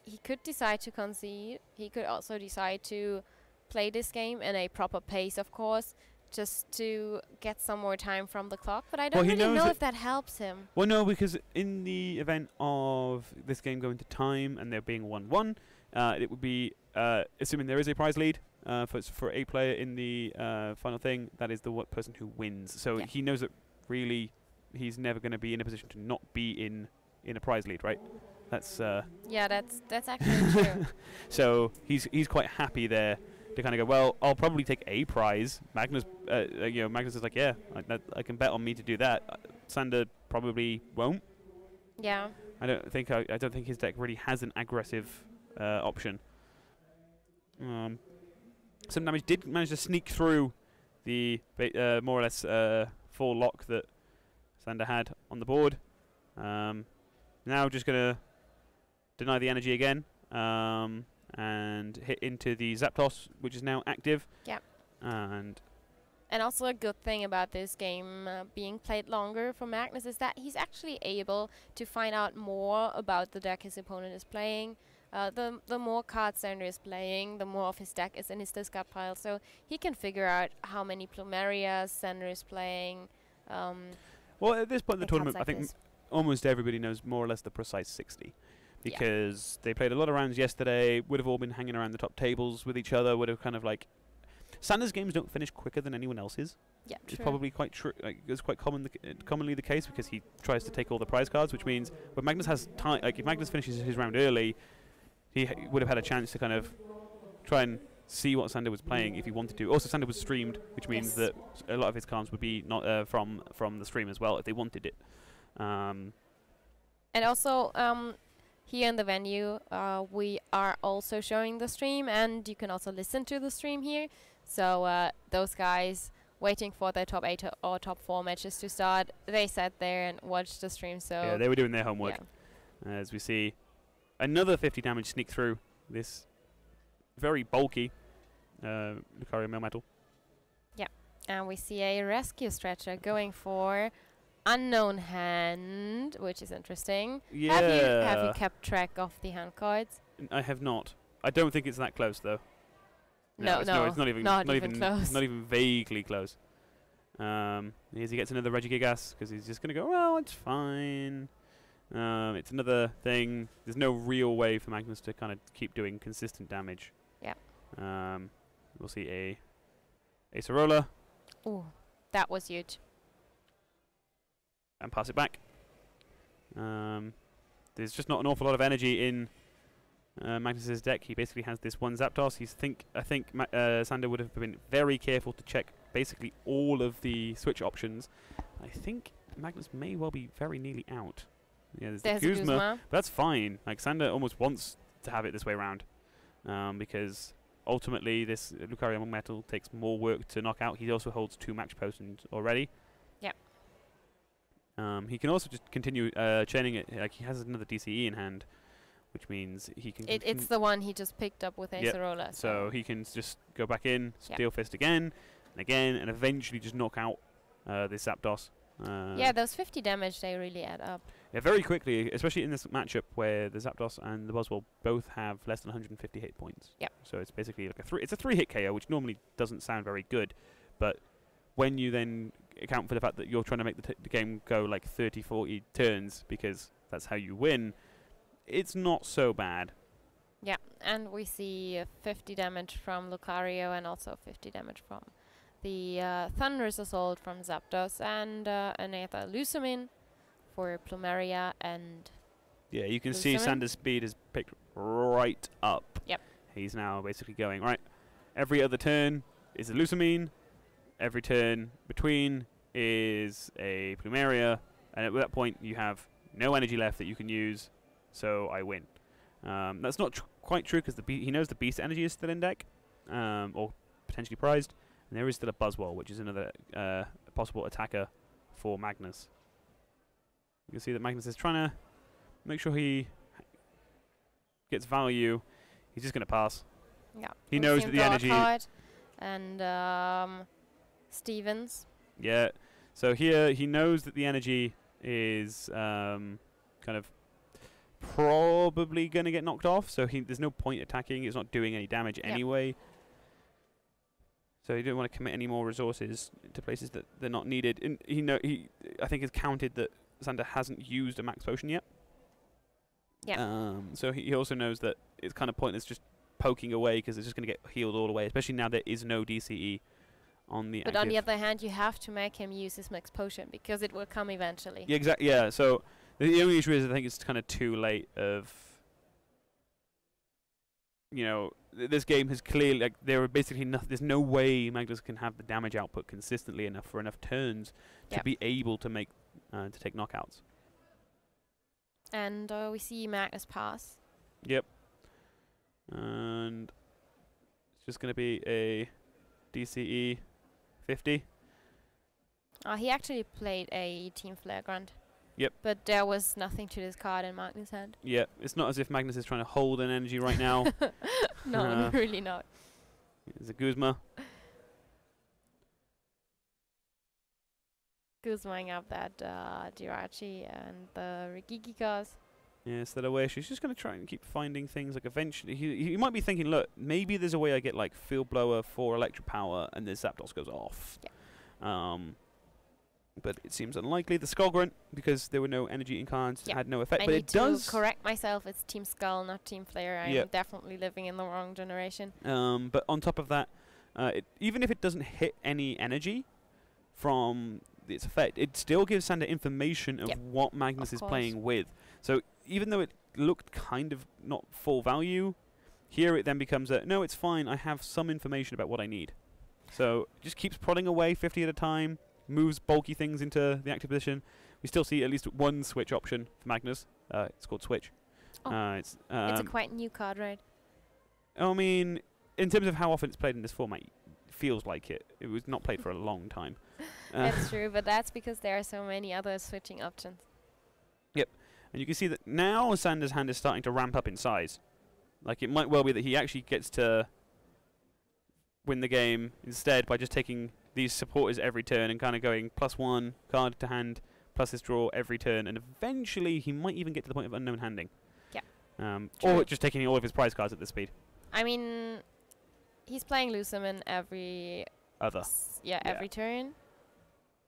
Speaker 2: He could decide to concede. He could also decide to play this game in a proper pace, of course, just to get some more time from the clock. But I don't really know if that helps him.
Speaker 1: Well, no, because in the event of this game going to time and there being 1-1, it would be, assuming there is a prize lead for a player in the final thing, that is the person who wins. So he knows that really he's never going to be in a position to not be in a prize lead, right? That's
Speaker 2: that's actually true.
Speaker 1: So he's quite happy there to kind of go, well, I'll probably take a prize. Magnus, Magnus is like, yeah, I can bet on me to do that. Sander probably won't.
Speaker 2: Yeah.
Speaker 1: I don't think his deck really has an aggressive option. Some damage did manage to sneak through the more or less full lock that Sander had on the board. Now just gonna deny the energy again and hit into the Zapdos, which is now active.
Speaker 2: Yep.
Speaker 1: And
Speaker 2: also a good thing about this game being played longer for Magnus is that he's actually able to find out more about the deck his opponent is playing. the more cards Sander is playing, the more of his deck is in his discard pile. So he can figure out how many Plumerias Sander is playing.
Speaker 1: Well, at this point in the tournament, I think almost everybody knows more or less the precise 60. Because they played a lot of rounds yesterday, would have all been hanging around the top tables with each other, would have kind of like... Sander's games don't finish quicker than anyone else's.
Speaker 2: Yeah,
Speaker 1: it's probably quite true. Like, it's quite commonly the case because he tries to take all the prize cards, which means when Magnus has time, like if Magnus finishes his round early, he would have had a chance to kind of try and see what Sander was playing if he wanted to. Also, Sander was streamed, which means that a lot of his cards would be not from the stream as well if they wanted it.
Speaker 2: And also, here in the venue, we are also showing the stream, and you can also listen to the stream here. So those guys waiting for their top 8 or top 4 matches to start, they sat there and watched the stream. So
Speaker 1: yeah, they were doing their homework. As we see another 50 damage sneak through this very bulky Lucario Melmetal.
Speaker 2: Yeah, and we see a rescue stretcher going for Unknown Hand, which is interesting.
Speaker 1: Yeah.
Speaker 2: Have you kept track of the hand cards?
Speaker 1: I have not. I don't think it's that close though.
Speaker 2: No,
Speaker 1: it's not even close. Not even vaguely close. As he gets another Regigigas because he's just gonna go. Well, it's fine. It's another thing. There's no real way for Magnus to kind of keep doing consistent damage.
Speaker 2: Yeah.
Speaker 1: We'll see a Acerola.
Speaker 2: Ooh, that was huge.
Speaker 1: And pass it back. There's just not an awful lot of energy in Magnus's deck. He basically has this one Zapdos. I think Sander would have been very careful to check basically all of the switch options. I think Magnus may well be very nearly out. Yeah, there's the Guzma. But that's fine. Like Sander almost wants to have it this way around because ultimately this Lucario Metal takes more work to knock out. He also holds 2 match potions already. He can also just continue chaining it. Like he has another DCE in hand, which means he can.
Speaker 2: It's the one he just picked up with Acerola.
Speaker 1: Yep. So he can just go back in, Steel Fist again and again, and eventually just knock out this Zapdos.
Speaker 2: Yeah, those 50 damage, they really add up.
Speaker 1: Yeah, very quickly, especially in this matchup where the Zapdos and the Buzzwole both have less than 150 hit points.
Speaker 2: Yep.
Speaker 1: So it's basically like it's a 3-hit KO, which normally doesn't sound very good, but when you then account for the fact that you're trying to make the game go like 30, 40 turns because that's how you win, it's not so bad.
Speaker 2: Yeah, and we see 50 damage from Lucario and also 50 damage from the Thunderous Assault from Zapdos and another Lusamin for Plumeria and...
Speaker 1: Yeah, you can see Sander's speed is picked right up.
Speaker 2: Yep.
Speaker 1: He's now basically going, right, every other turn is a Lusamine, every turn between is a Plumeria, and at that point you have no energy left that you can use, so I win. That's not quite true because he knows the Beast energy is still in deck, or potentially prized, and there is still a Buzzwole, which is another possible attacker for Magnus. You can see that Magnus is trying to make sure he gets value. He's just going to pass.
Speaker 2: Yeah.
Speaker 1: He knows that the energy...
Speaker 2: And Stevens.
Speaker 1: Yeah. So here he knows that the energy is kind of probably going to get knocked off. So there's no point attacking. It's not doing any damage anyway. So he didn't want to commit any more resources to places that they're not needed. And he I think has counted that Sander hasn't used a max potion yet.
Speaker 2: Yeah.
Speaker 1: So he also knows that it's kind of pointless just poking away because it's just going to get healed all the way, especially now there is no DCE on the.
Speaker 2: But on the other hand, you have to make him use his max potion because it will come eventually.
Speaker 1: Yeah, exactly. Yeah. So the only issue is I think it's kind of too late. This game has clearly there are basically there's no way Magnus can have the damage output consistently enough for enough turns to be able to make to take knockouts.
Speaker 2: And we see Magnus pass.
Speaker 1: Yep. And it's just going to be a DCE 50.
Speaker 2: He actually played a Team Flagrant.
Speaker 1: Yep.
Speaker 2: But there was nothing to discard in Magnus' hand.
Speaker 1: Yeah, it's not as if Magnus is trying to hold an energy right now.
Speaker 2: No, really not.
Speaker 1: There's a Guzma.
Speaker 2: Guzmaing up that Jirachi and the Regigigas.
Speaker 1: Yeah, Stellar Wish. He's just going to try and keep finding things. Like eventually, he might be thinking, look, maybe there's a way I get like Field Blower for Electric Power, and the Zapdos goes off. Yeah. But it seems unlikely. The Skull Grunt, because there were no energy in cards, had no effect. But it does.
Speaker 2: I need to correct myself. It's Team Skull, not Team Flare. I'm definitely living in the wrong generation.
Speaker 1: But on top of that, even if it doesn't hit any energy from its effect, it still gives Sander information of what Magnus is playing with. So even though it looked kind of not full value, here it then becomes a, no, it's fine, I have some information about what I need. So it just keeps prodding away 50 at a time, moves bulky things into the active position. We still see at least one switch option for Magnus. It's called Switch.
Speaker 2: Oh. It's a quite new card, right?
Speaker 1: I mean, in terms of how often it's played in this format, it feels like it. It was not played for a long time.
Speaker 2: That's true, but that's because there are so many other switching options.
Speaker 1: Yep. And you can see that now Sander's hand is starting to ramp up in size. Like, it might well be that he actually gets to win the game instead by just taking these supporters every turn and kind of going +1 card to hand, plus his draw every turn, and eventually he might even get to the point of unknown handing.
Speaker 2: Yeah.
Speaker 1: Or just taking all of his prize cards at this speed.
Speaker 2: I mean, he's playing Lucerman every every turn,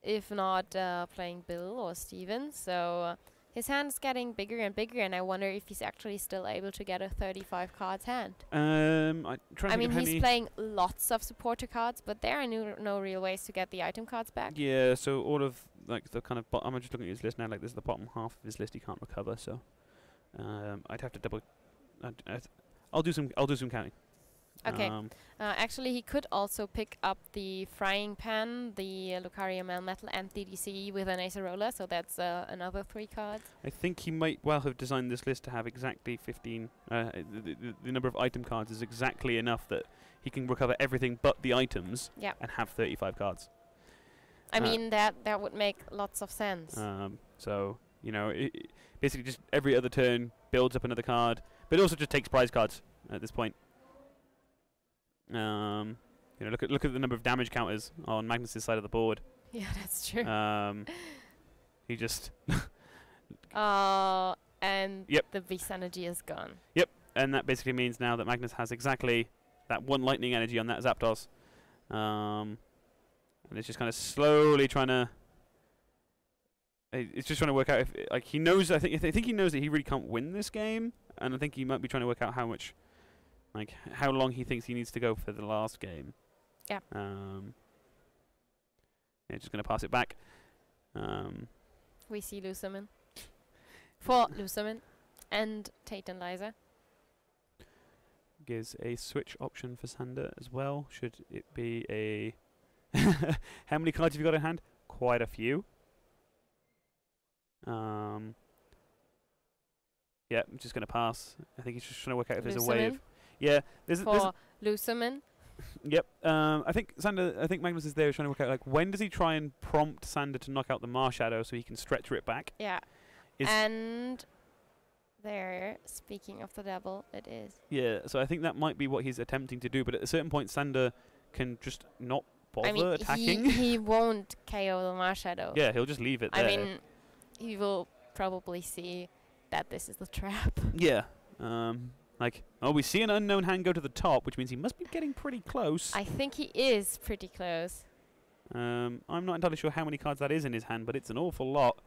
Speaker 2: if not playing Bill or Steven. So his hand's getting bigger and bigger, and I wonder if he's actually still able to get a 35 cards hand.
Speaker 1: I
Speaker 2: mean, he's playing lots of supporter cards, but there are no real ways to get the item cards back.
Speaker 1: Yeah, so all of like the kind of I'm just looking at his list now. Like, this is the bottom half of his list he can't recover. So I'd have to double. I'll do some counting.
Speaker 2: Okay. Actually, he could also pick up the Frying Pan, the Lucario Melmetal, and the DCE with an Acerola, so that's another 3 cards.
Speaker 1: I think he might well have designed this list to have exactly 15. The number of item cards is exactly enough that he can recover everything but the items and have 35 cards.
Speaker 2: I mean, that would make lots of sense.
Speaker 1: So, you know, it basically just every other turn builds up another card, but it also just takes prize cards at this point. You know, look at the number of damage counters on Magnus's side of the board.
Speaker 2: Yeah, that's true.
Speaker 1: He just
Speaker 2: and the beast energy is gone.
Speaker 1: Yep, and that basically means now that Magnus has exactly that 1 lightning energy on that Zapdos. And it's just kind of slowly trying to. It's just trying to work out if, like, he knows. I think he knows that he really can't win this game, and I think he might be trying to work out how much. Like, how long he thinks he needs to go for the last game.
Speaker 2: Yeah.
Speaker 1: Yeah, just going to pass it back.
Speaker 2: We see Lucerman. For Lucerman and Tate and Liza.
Speaker 1: Gives a switch option for Sander as well. Should it be a... How many cards have you got in hand? Quite a few. Yeah, I'm just going to pass. I think he's just trying to work out if there's a way of... Yeah, there's
Speaker 2: Lucerman.
Speaker 1: Yep. I think Magnus is there trying to work out, like, when does he try and prompt Sander to knock out the Marshadow so he can stretcher it back?
Speaker 2: Yeah. And there, speaking of the devil, it is.
Speaker 1: Yeah, so I think that might be what he's attempting to do, but at a certain point Sander can just not bother attacking.
Speaker 2: He won't KO the Marshadow.
Speaker 1: Yeah, he'll just leave it there.
Speaker 2: I mean, he will probably see that this is the trap.
Speaker 1: Yeah. Like, we see an unknown hand go to the top, which means he must be getting pretty close.
Speaker 2: I think he is pretty close.
Speaker 1: I'm not entirely sure how many cards that is in his hand, but it's an awful lot.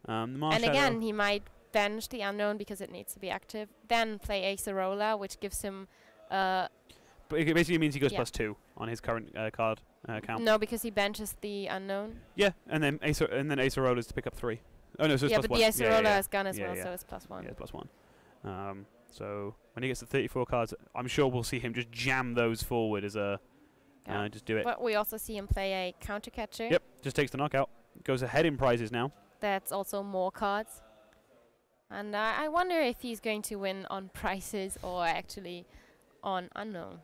Speaker 2: And again, he might bench the unknown because it needs to be active, then play Acerola, which gives him...
Speaker 1: but it basically means he goes +2 on his current card count.
Speaker 2: No, because he benches the unknown.
Speaker 1: Yeah, and then Acerola is to pick up 3. Oh no, so it's +1.
Speaker 2: But the Acerola is gone as well, so it's +1.
Speaker 1: Yeah, it's +1. So when he gets to 34 cards, I'm sure we'll see him just jam those forward as a... just do it.
Speaker 2: But we also see him play a counter catcher.
Speaker 1: Yep, just takes the knockout. Goes ahead in prizes now.
Speaker 2: That's also more cards. And I wonder if he's going to win on prizes or actually on unknown.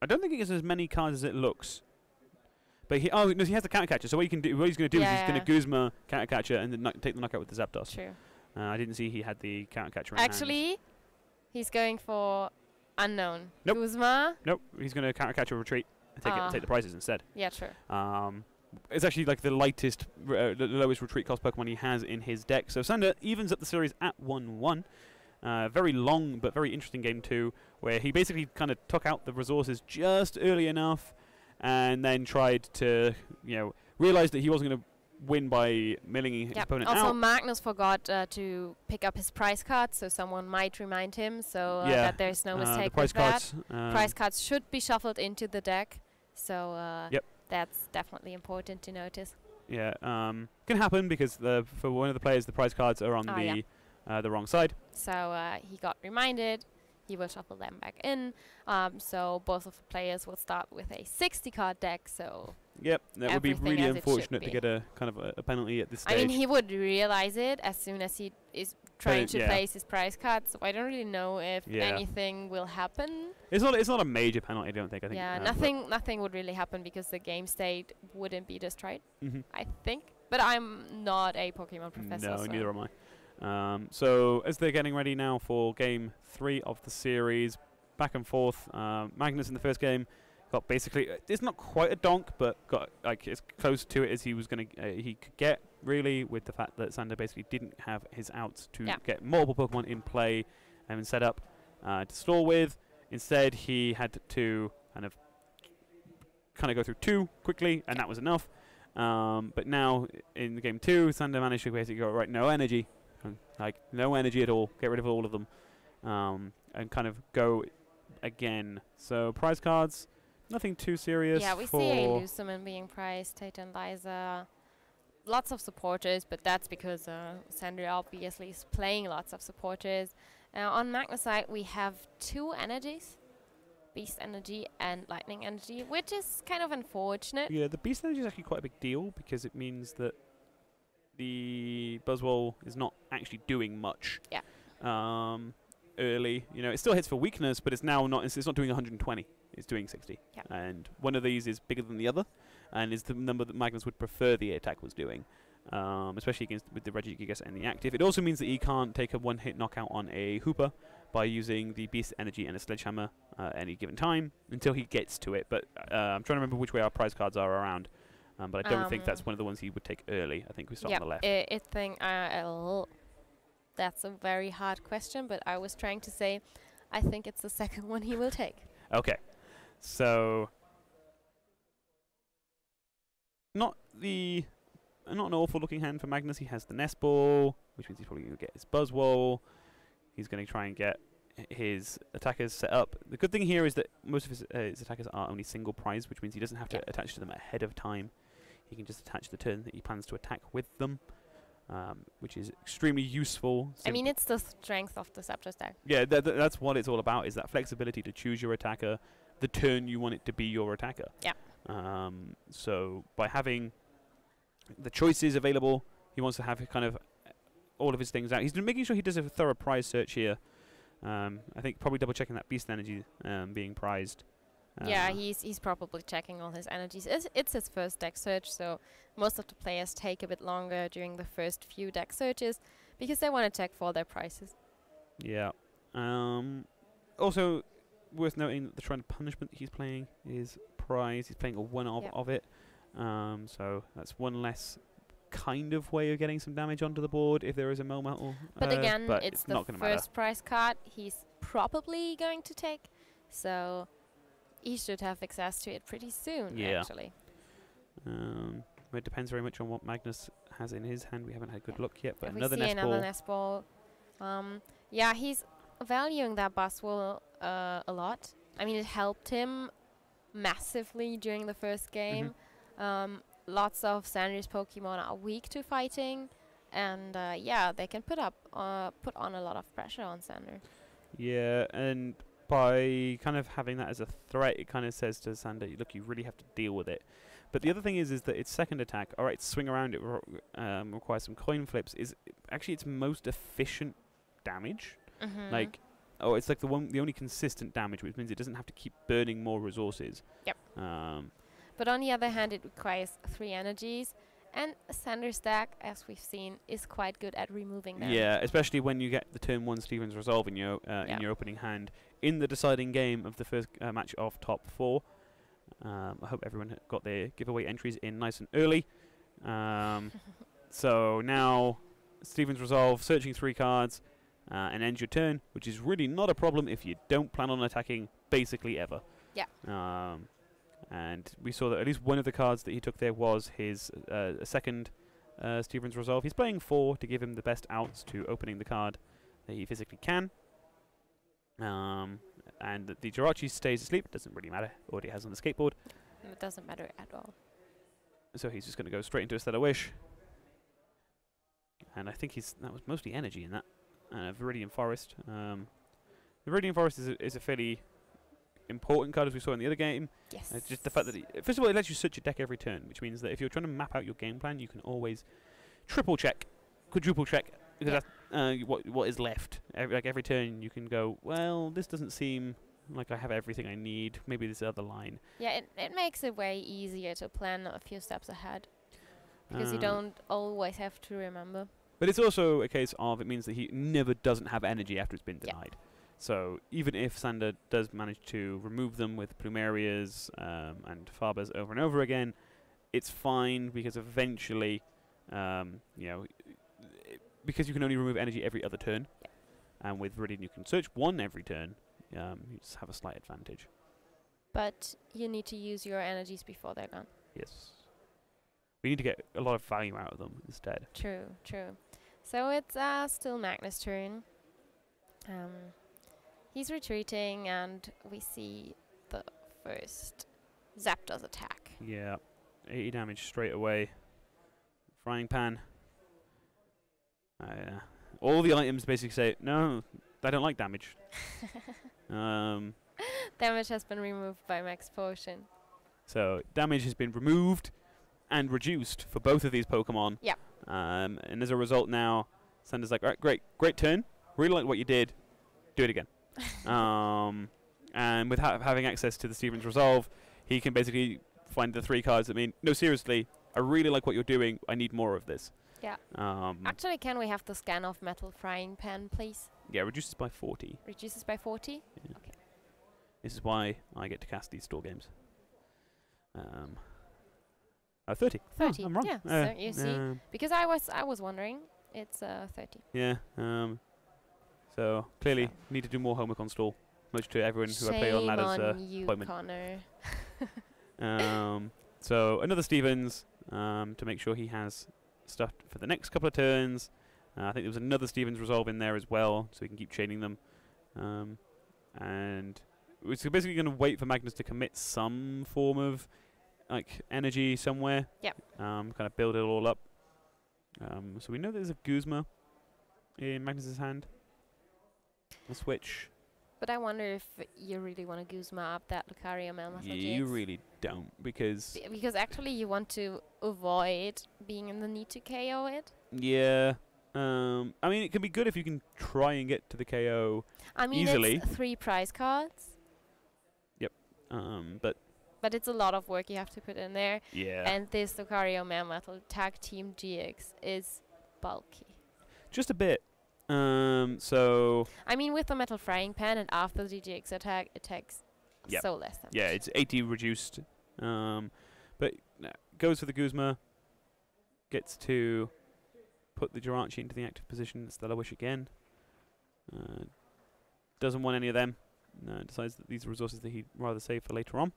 Speaker 1: I don't think he gets as many cards as it looks. But he has the counter catcher. So what he's going to do is he's going to Guzma counter catcher and then take the knockout with the Zapdos.
Speaker 2: True.
Speaker 1: I didn't see he had the counter catcher in
Speaker 2: Actually,
Speaker 1: hand.
Speaker 2: He's going for unknown.
Speaker 1: Nope.
Speaker 2: Guzma?
Speaker 1: Nope. He's going to counter catcher retreat and take the prizes instead.
Speaker 2: Yeah, true.
Speaker 1: it's actually like the lightest, the lowest retreat cost Pokemon he has in his deck. So Sander evens up the series at 1-1. Very long but very interesting game 2, where he basically kind of took out the resources just early enough, and then tried to, realize that he wasn't going to win by milling his opponent out.
Speaker 2: Also, Magnus forgot to pick up his prize cards, so someone might remind him that there's no mistake with that. Prize cards should be shuffled into the deck, so that's definitely important to notice.
Speaker 1: Yeah, can happen because for one of the players, the prize cards are on the wrong side.
Speaker 2: So he got reminded. He will shuffle them back in. So both of the players will start with a 60-card deck. So
Speaker 1: yep, that would be really unfortunate to get a kind of a penalty at this stage.
Speaker 2: I mean, he would realize it as soon as he is trying to place his prize cards. So I don't really know if anything will happen.
Speaker 1: It's not a major penalty, I don't think. I think
Speaker 2: nothing would really happen because the game state wouldn't be destroyed. I think, but I'm not a Pokemon professor.
Speaker 1: No, neither am I. So as they're getting ready now for game 3 of the series, back and forth, Magnus in the first game got basically, it's not quite a donk, but got like as close to it as he was going to he could get, really, with the fact that Sander basically didn't have his outs to get multiple Pokemon in play and set up to stall with. Instead, he had to kind of go through 2 quickly, and that was enough. But now in game 2, Sander managed to basically go, right, no energy. Like, no energy at all. Get rid of all of them. And kind of go again. So, prize cards, nothing too serious.
Speaker 2: Yeah, we see a Luciman being prized, Titan Liza. Lots of supporters, but that's because Sander obviously is playing lots of supporters. On Magnus' side, we have 2 energies. Beast Energy and Lightning Energy, which is kind of unfortunate.
Speaker 1: Yeah, the Beast Energy is actually quite a big deal because it means that the Buzzwole is not actually doing much.
Speaker 2: Yeah.
Speaker 1: Early, it still hits for weakness, but it's now not. It's not doing 120. It's doing 60.
Speaker 2: Yeah.
Speaker 1: And one of these is bigger than the other, and is the number that Magnus would prefer the attack was doing, especially with the Regigigas and the active. It also means that he can't take a one-hit knockout on a Hooper by using the Beast Energy and a Sledgehammer at any given time until he gets to it. But I'm trying to remember which way our prize cards are around. But I don't think that's one of the ones he would take early. I think we start on the left.
Speaker 2: That's a very hard question, but I was trying to say I think it's the second one he will take.
Speaker 1: Okay. So not an awful looking hand for Magnus. He has the Nest Ball, which means he's probably going to get his Buzzwole. He's going to try and get his attackers set up. The good thing here is that most of his attackers are only single prize, which means he doesn't have to attach to them ahead of time. He can just attach the turn that he plans to attack with them, which is extremely useful.
Speaker 2: I mean, it's the strength of the Zapdos deck.
Speaker 1: Yeah, that's what it's all about, is that flexibility to choose your attacker the turn you want it to be your attacker.
Speaker 2: Yeah.
Speaker 1: So by having the choices available, he wants to have kind of all of his things out. He's making sure he does a thorough prize search here. I think probably double checking that Beast Energy being prized.
Speaker 2: Yeah, he's probably checking all his energies. It's his first deck search, so most of the players take a bit longer during the first few deck searches because they want to check for their prizes. Yeah.
Speaker 1: Also, worth noting that the Shrine of Punishment he's playing is prize. He's playing a one of it. So that's one less kind of way of getting some damage onto the board if there is a Melmetal.
Speaker 2: But again, it's the first prize card he's probably going to take, so he should have access to it pretty soon, actually.
Speaker 1: It depends very much on what Magnus has in his hand. We haven't had good luck yet, but
Speaker 2: if
Speaker 1: another
Speaker 2: we see
Speaker 1: Nest Ball.
Speaker 2: Another Nest Ball. Yeah, he's valuing that Buzzwole a lot. I mean, it helped him massively during the first game. Lots of Sander's Pokemon are weak to fighting, and they can put on a lot of pressure on Sander.
Speaker 1: Yeah, and by kind of having that as a threat, it kind of says to Sander, look, you really have to deal with it. But the other thing is that its second attack, all right, swing around, it requires some coin flips, is actually its most efficient damage. It's like the only consistent damage, which means it doesn't have to keep burning more resources.
Speaker 2: Yep. But on the other hand, it requires 3 energies, and Sander's deck, as we've seen, is quite good at removing them.
Speaker 1: Yeah, especially when you get the turn 1 Stevens Resolve in your opening hand in the deciding game of the first match of top 4. I hope everyone got their giveaway entries in nice and early. So now Stephen's Resolve, searching 3 cards, and end your turn, which is really not a problem if you don't plan on attacking basically ever.
Speaker 2: Yeah.
Speaker 1: And we saw that at least one of the cards that he took there was his second Stephen's Resolve. He's playing 4 to give him the best outs to opening the card that he physically can. And the Jirachi stays asleep. It doesn't really matter what he has on the skateboard.
Speaker 2: It doesn't matter at all.
Speaker 1: So he's just going to go straight into a Stellar Wish. And I think that was mostly energy in that. Viridian Forest. The Viridian Forest is a fairly important card, as we saw in the other game.
Speaker 2: Yes.
Speaker 1: Just the fact that, first of all, it lets you search your deck every turn, which means that if you're trying to map out your game plan, you can always triple check, quadruple check, because that's what is left. Every turn you can go, well, this doesn't seem like I have everything I need. Maybe this other line.
Speaker 2: Yeah, it makes it way easier to plan a few steps ahead, because you don't always have to remember.
Speaker 1: But it's also a case of, it means that he never doesn't have energy after it's been denied. So even if Sander does manage to remove them with Plumerias and Farbers over and over again, it's fine, because eventually, because you can only remove energy every other turn, and with Viridian you can search 1 every turn, you just have a slight advantage.
Speaker 2: But you need to use your energies before they're gone.
Speaker 1: Yes. We need to get a lot of value out of them instead.
Speaker 2: True, true. So it's still Magnus' turn. He's retreating, and we see the first Zapdos attack.
Speaker 1: Yeah, 80 damage straight away. Frying Pan. All the items basically say, no, I don't like damage.
Speaker 2: Damage has been removed by Max Potion.
Speaker 1: So damage has been removed and reduced for both of these Pokemon.
Speaker 2: Yeah.
Speaker 1: And as a result now, Sander's like, all right, great turn. Really like what you did. Do it again. And with having access to the Stephen's Resolve, he can basically find the 3 cards that mean, no, seriously, I really like what you're doing. I need more of this.
Speaker 2: Yeah. Actually, can we have the scan of Metal Frying Pan, please?
Speaker 1: Yeah, reduces by 40.
Speaker 2: Reduces by 40?
Speaker 1: Yeah.
Speaker 2: Okay.
Speaker 1: This is why I get to cast these store games. 30.
Speaker 2: 30.
Speaker 1: Oh, I'm wrong.
Speaker 2: Yeah, so you see, because I was wondering, it's 30.
Speaker 1: Yeah. So clearly need to do more homework on stall, much to everyone who I play on Ladder's appointment.
Speaker 2: Connor.
Speaker 1: So another Stevens to make sure he has stuff for the next couple of turns. I think there was another Stevens Resolve in there as well, so we can keep chaining them. And we're basically going to wait for Magnus to commit some form of energy somewhere.
Speaker 2: Yep.
Speaker 1: Kind of build it all up. So we know there's a Guzma in Magnus's hand. A switch.
Speaker 2: But I wonder if you really want to Guzma up that Lucario Mammoth.
Speaker 1: You really don't, because
Speaker 2: because actually you want to avoid being in the need to KO it.
Speaker 1: Yeah. I mean, it can be good if you can try and get to the KO easily.
Speaker 2: It's 3 prize cards.
Speaker 1: Yep. But
Speaker 2: it's a lot of work you have to put in there.
Speaker 1: Yeah.
Speaker 2: And this Lucario Mammoth Tag Team GX is bulky.
Speaker 1: Just a bit. So
Speaker 2: I mean, with the Metal Frying Pan and after the GX attack, it takes so less damage.
Speaker 1: Yeah, it's 80 reduced. But goes for the Guzma. Gets to put the Jirachi into the active position. Stellar Wish again. Doesn't want any of them. Decides that these are resources that he'd rather save for later on.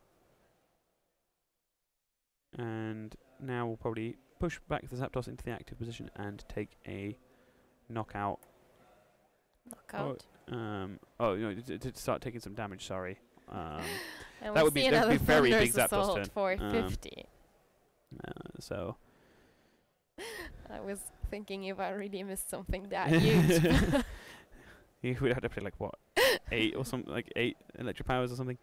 Speaker 1: And now we'll probably push back the Zapdos into the active position and take a knockout.
Speaker 2: Knockout?
Speaker 1: To start taking some damage, sorry.
Speaker 2: And
Speaker 1: that would be very big Zapdos turn.
Speaker 2: For 50.
Speaker 1: So
Speaker 2: I was thinking if I really missed something that huge.
Speaker 1: You would have to play 8 or something, 8 electric powers or something.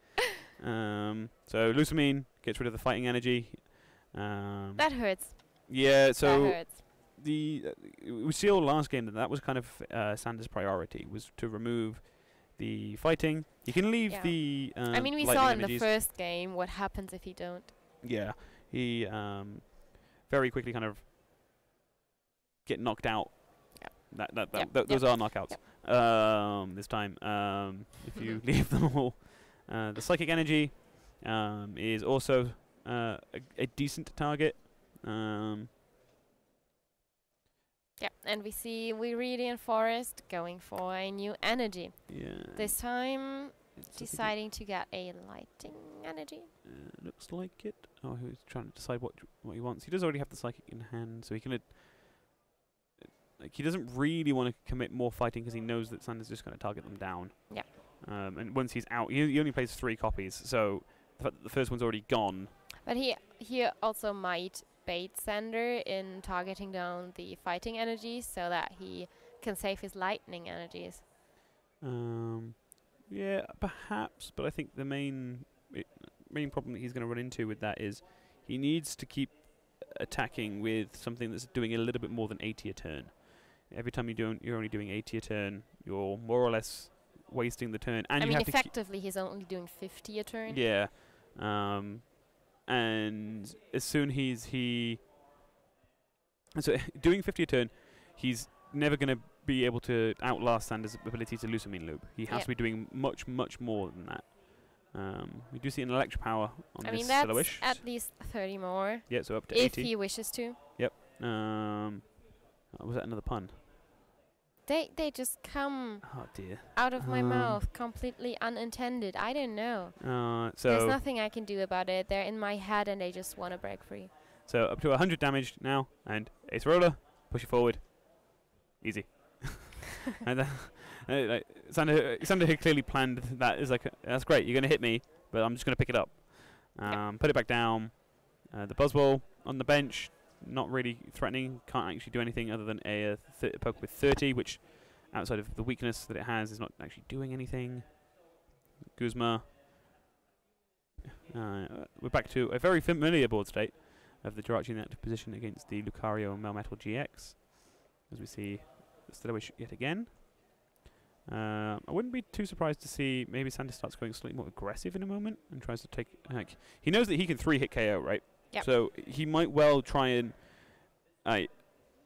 Speaker 1: So Lusamine gets rid of the fighting energy.
Speaker 2: That hurts.
Speaker 1: Yeah, so
Speaker 2: that hurts.
Speaker 1: We saw last game that was kind of Sander's priority, was to remove the fighting. You can leave the
Speaker 2: I mean, we saw in the first game what happens if you don't.
Speaker 1: Yeah, he very quickly kind of get knocked out. Those are knockouts. This time, if you leave them all. The psychic energy is also a decent target.
Speaker 2: Yeah, and we see Viridian Forest going for a new energy.
Speaker 1: Yeah.
Speaker 2: This time deciding to get a lighting energy.
Speaker 1: Looks like it. Oh, he's trying to decide what he wants. He does already have the psychic in hand, so he can. Like, he doesn't really want to commit more fighting because he knows that Sander's just going to target them down.
Speaker 2: Yeah.
Speaker 1: And once he's out, he only plays 3 copies, so the fact that the first one's already gone.
Speaker 2: But he also might bait Sander in targeting down the fighting energies so that he can save his lightning energies.
Speaker 1: Yeah, perhaps, but I think the main problem that he's going to run into with that is he needs to keep attacking with something that's doing a little bit more than 80 a turn. Every time you're only doing 80 a turn, you're more or less wasting the turn. And
Speaker 2: I mean, effectively, he's only doing 50 a turn.
Speaker 1: Yeah. And as soon so doing 50 a turn, he's never going to be able to outlast Sander's ability to Lusamine Loop. He has to be doing much, much more than that. We do see an electric power on this Soloish.
Speaker 2: At least 30 more.
Speaker 1: Yeah, so up to 80.
Speaker 2: If he wishes to.
Speaker 1: Yep. Was that another pun?
Speaker 2: They just come
Speaker 1: out
Speaker 2: of my mouth, completely unintended. I don't know.
Speaker 1: So
Speaker 2: there's nothing I can do about it. They're in my head and they just want to break free.
Speaker 1: So up to 100 damage now, and Ace Roller, push it forward. Easy. And like, Sander had clearly planned that. Is like, that's great, you're going to hit me, but I'm just going to pick it up. Put it back down. The Buzzwole on the bench, not really threatening, can't actually do anything other than a poke with 30, which outside of the weakness that it has is not actually doing anything. Guzma. We're back to a very familiar board state of the Jirachi in the active position against the Lucario and Melmetal GX, as we see the Soloish yet again. I wouldn't be too surprised to see maybe Sander starts going slightly more aggressive in a moment and tries to take... he knows that he can 3-hit KO, right?
Speaker 2: Yep.
Speaker 1: So he might well try and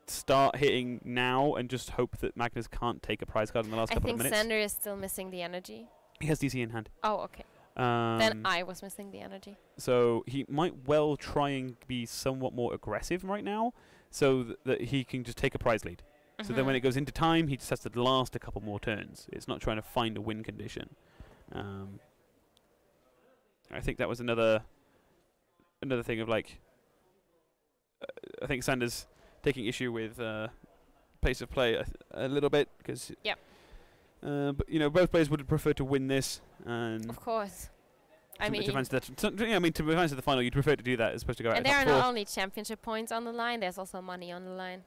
Speaker 1: start hitting now and just hope that Magnus can't take a prize card in the last couple of minutes.
Speaker 2: I think Sander is still missing the energy.
Speaker 1: He has DC in hand.
Speaker 2: Oh, okay. Then I was missing the energy.
Speaker 1: So he might well try and be somewhat more aggressive right now so that he can just take a prize lead. So then when it goes into time, he just has to last a couple more turns. It's not trying to find a win condition. I think that was another thing of like... I think Sander's taking issue with pace of play a little bit because...
Speaker 2: Yep.
Speaker 1: But, you know, both players would prefer to win this. And
Speaker 2: of course.
Speaker 1: to advance to the final, you'd prefer to do that as opposed to go out.
Speaker 2: And there are not only championship points on the line, there's also money on the line.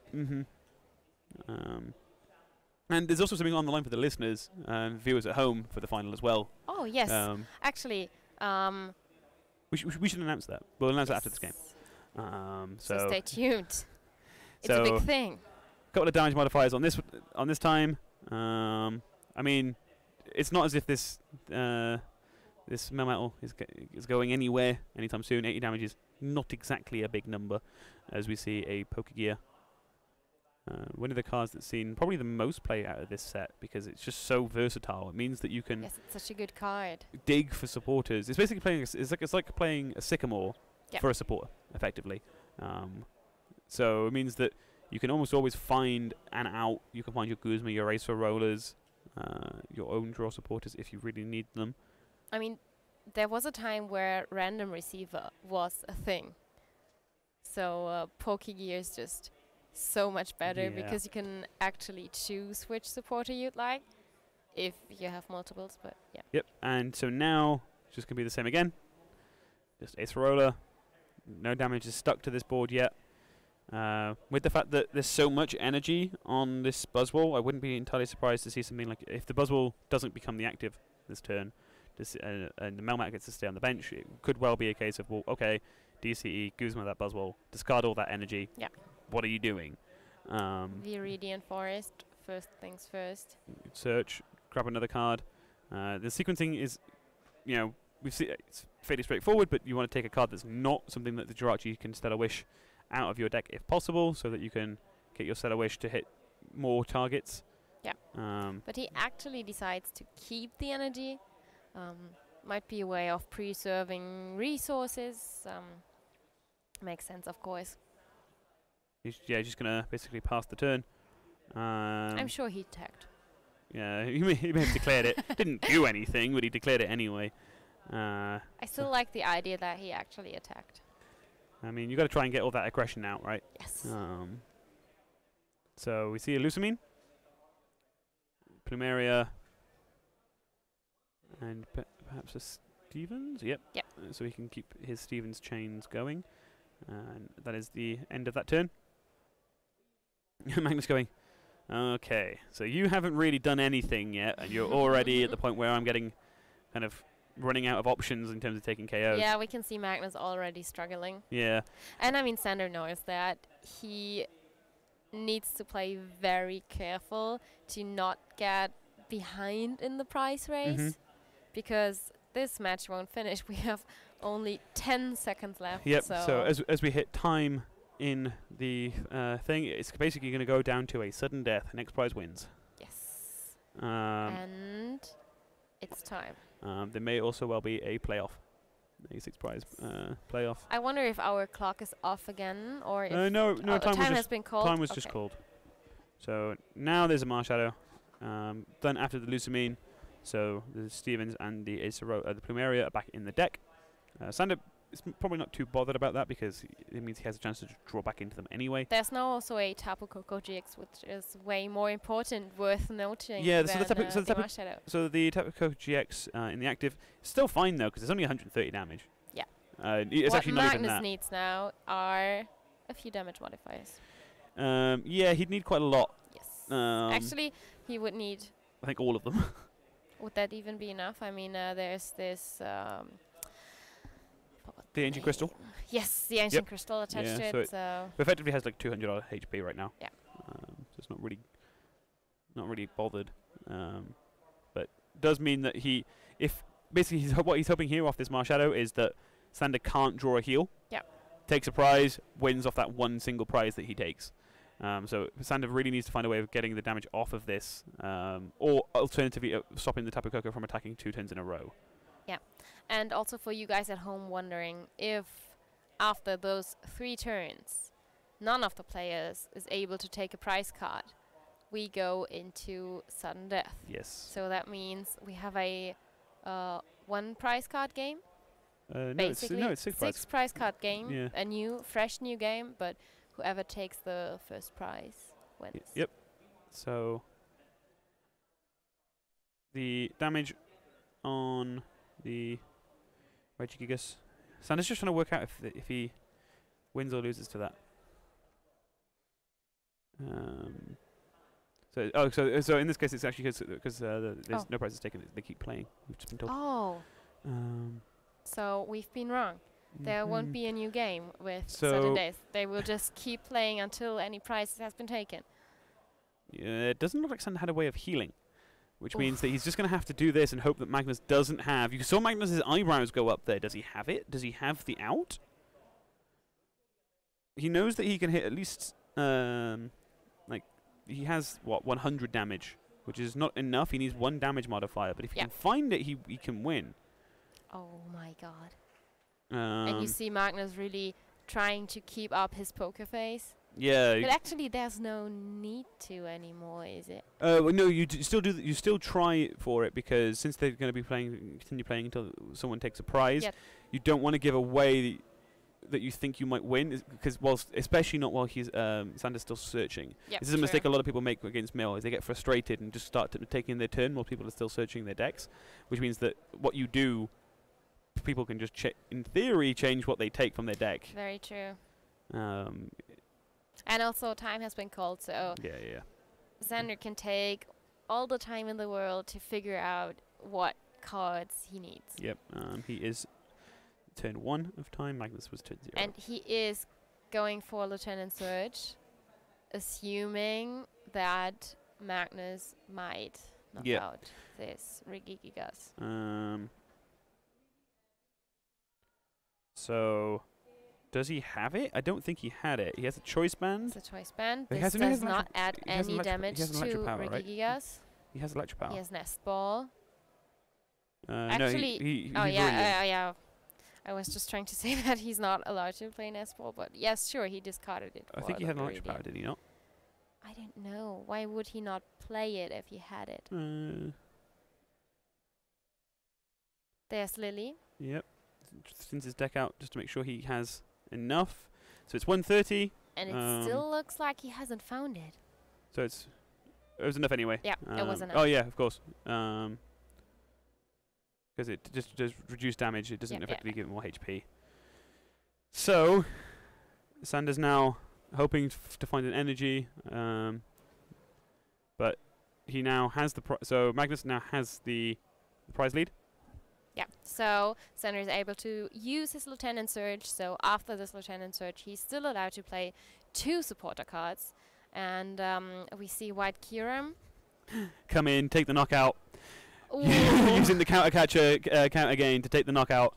Speaker 1: And there's also something on the line for the listeners and viewers at home for the final as well.
Speaker 2: Oh, yes. Actually,
Speaker 1: we should announce that. We'll announce it after this game.
Speaker 2: So stay tuned. It's a big thing.
Speaker 1: A couple of damage modifiers on this time. I mean, it's not as if this Melmetal is going anywhere anytime soon. 80 damage is not exactly a big number, as we see a Pokegear. One of the cards that's seen probably the most play out of this set because it's just so versatile. It means that you can
Speaker 2: it's such a good card.
Speaker 1: Dig for supporters. It's basically playing. It's like playing a Sycamore for a supporter, effectively. So it means that you can almost always find an out. You can find your Guzma, your Ace for Rollers, your own draw supporters if you really need them.
Speaker 2: I mean, there was a time where random receiver was a thing. So Pokegear is just so much better because you can actually choose which supporter you'd like if you have multiples, but yeah.
Speaker 1: Yep, and so now it's just going to be the same again. Just Ace Roller. No damage is stuck to this board yet. With the fact that there's so much energy on this Buzzwole, I wouldn't be entirely surprised to see something like if the Buzzwole doesn't become the active this turn and the Melmetal gets to stay on the bench, it could well be a case of, well, okay, DCE, Guzma that Buzzwole, discard all that energy.
Speaker 2: Yeah.
Speaker 1: What are you doing?
Speaker 2: Viridian Forest, first things first.
Speaker 1: Search, grab another card. The sequencing is, you know, it's fairly straightforward, but you want to take a card that's not something that the Jirachi can Stellar Wish out of your deck if possible, so that you can get your Stellar Wish to hit more targets.
Speaker 2: Yeah. But he actually decides to keep the energy, might be a way of preserving resources. Makes sense, of course.
Speaker 1: He's just going to basically pass the turn.
Speaker 2: I'm sure he tagged.
Speaker 1: Yeah, he may have declared it. Didn't do anything, but he declared it anyway.
Speaker 2: I still like the idea that he actually attacked.
Speaker 1: I mean, you got to try and get all that aggression out, right?
Speaker 2: Yes.
Speaker 1: So we see a Lusamine, Plumeria, and perhaps a Stevens. Yep.
Speaker 2: Yep.
Speaker 1: So he can keep his Stevens chains going, and that is the end of that turn. Magnus going, okay, so you haven't really done anything yet, and you're already at the point where I'm getting kind of running out of options in terms of taking KOs.
Speaker 2: Yeah, we can see Magnus already struggling.
Speaker 1: Yeah.
Speaker 2: And I mean, Sander knows that he needs to play very careful to not get behind in the prize race, because this match won't finish. We have only 10 seconds left.
Speaker 1: Yep, so as we hit time in the thing, it's basically going to go down to a sudden death. Next prize wins.
Speaker 2: Yes.
Speaker 1: And
Speaker 2: it's time.
Speaker 1: There may also well be a playoff, a 6 prize playoff.
Speaker 2: I wonder if our clock is off again, or if
Speaker 1: no, time
Speaker 2: has been called.
Speaker 1: Time was just called. So now there's a Marshadow. Done after the Lusamine, so the Stevens and the the Plumeria are back in the deck. Sander is probably not too bothered about that because it means he has a chance to just draw back into them anyway.
Speaker 2: There's now also a Tapu Koko GX, which is way more important, worth noting.
Speaker 1: Yeah, so the Tapu Koko GX in the active is still fine though because it's only 130 damage.
Speaker 2: Yeah.
Speaker 1: It's
Speaker 2: what
Speaker 1: actually not even that.
Speaker 2: Magnus needs now are a few damage modifiers.
Speaker 1: Yeah, he'd need quite a lot.
Speaker 2: Yes. Actually, he would need,
Speaker 1: I think, all of them.
Speaker 2: Would that even be enough? I mean, there's this...
Speaker 1: the Ancient Crystal?
Speaker 2: Yes, the Ancient Crystal attached to it. So
Speaker 1: effectively has like 200 HP right now.
Speaker 2: Yeah.
Speaker 1: So it's not really bothered. But does mean that if basically what he's hoping here off this Marshadow is that Sander can't draw a heal.
Speaker 2: Yeah.
Speaker 1: Takes a prize, wins off that one single prize that he takes. So Sander really needs to find a way of getting the damage off of this, or alternatively stopping the Tapu Koko from attacking 2 turns in a row.
Speaker 2: Yeah, and also for you guys at home wondering if after those 3 turns, none of the players is able to take a prize card, we go into sudden death.
Speaker 1: Yes.
Speaker 2: So that means we have a 1 prize card game.
Speaker 1: Basically, it's 6
Speaker 2: prize card game.
Speaker 1: Yeah.
Speaker 2: A fresh new game, but whoever takes the first prize wins.
Speaker 1: Yep. So the damage on the Wojcik, Sander's just trying to work out if he wins or loses to that. So in this case, it's actually because there's no prizes taken. They keep playing. We've just been told.
Speaker 2: Oh. So we've been wrong. There won't be a new game with sudden death. They will just keep playing until any prize has been taken.
Speaker 1: Yeah, it doesn't look like Sander had a way of healing, which means that he's just going to have to do this and hope that Magnus doesn't have... You saw Magnus's eyebrows go up there. Does he have it? Does he have the out? He knows that he can hit at least... he has, 100 damage, which is not enough. He needs 1 damage modifier, but if he can find it, he can win.
Speaker 2: Oh my god. And you see Magnus really trying to keep up his poker face.
Speaker 1: Yeah.
Speaker 2: But actually, there's no need to anymore, is it?
Speaker 1: Well, no, you still do. You still try for it because since they're going to be continue playing until someone takes a prize, you don't want to give away that you think you might win, because especially not while he's Sander's still searching. This is a mistake a lot of people make against Mill, is they get frustrated and just start taking their turn while people are still searching their decks, which means that what you do, people can just in theory change what they take from their deck.
Speaker 2: Very true. And also time has been called, so Sander can take all the time in the world to figure out what cards he needs.
Speaker 1: Yep. He is turn 1 of time. Magnus was turn 0.
Speaker 2: And he is going for Lieutenant Surge, assuming that Magnus might knock out this Regigigas.
Speaker 1: So, does he have it? I don't think he had it. He has a choice band.
Speaker 2: It's a choice band. This does not add any damage to Regigigas.
Speaker 1: He has electric power.
Speaker 2: He has Nest Ball. Actually,
Speaker 1: no, he
Speaker 2: oh
Speaker 1: yeah,
Speaker 2: yeah. I was just trying to say that he's not allowed to play netball, but yes, sure, he discarded it.
Speaker 1: I think he had an electric power, did he not?
Speaker 2: I don't know. Why would he not play it if he had it? There's Lily.
Speaker 1: Yep. Sends his deck out just to make sure he has enough. So it's 130.
Speaker 2: And it still looks like he hasn't found it.
Speaker 1: So it was enough anyway.
Speaker 2: Yeah, it was enough.
Speaker 1: Oh yeah, of course. Because it just does reduce damage. It doesn't effectively give him more HP. So Sander's now hoping to find an energy, but he now has the so Magnus now has the prize lead.
Speaker 2: Yeah, so Sander is able to use his Lieutenant Surge. So after this Lieutenant Surge, he's still allowed to play 2 supporter cards. And we see White Kiram.
Speaker 1: Come in, take the knockout. Using the counter catcher count again to take the knockout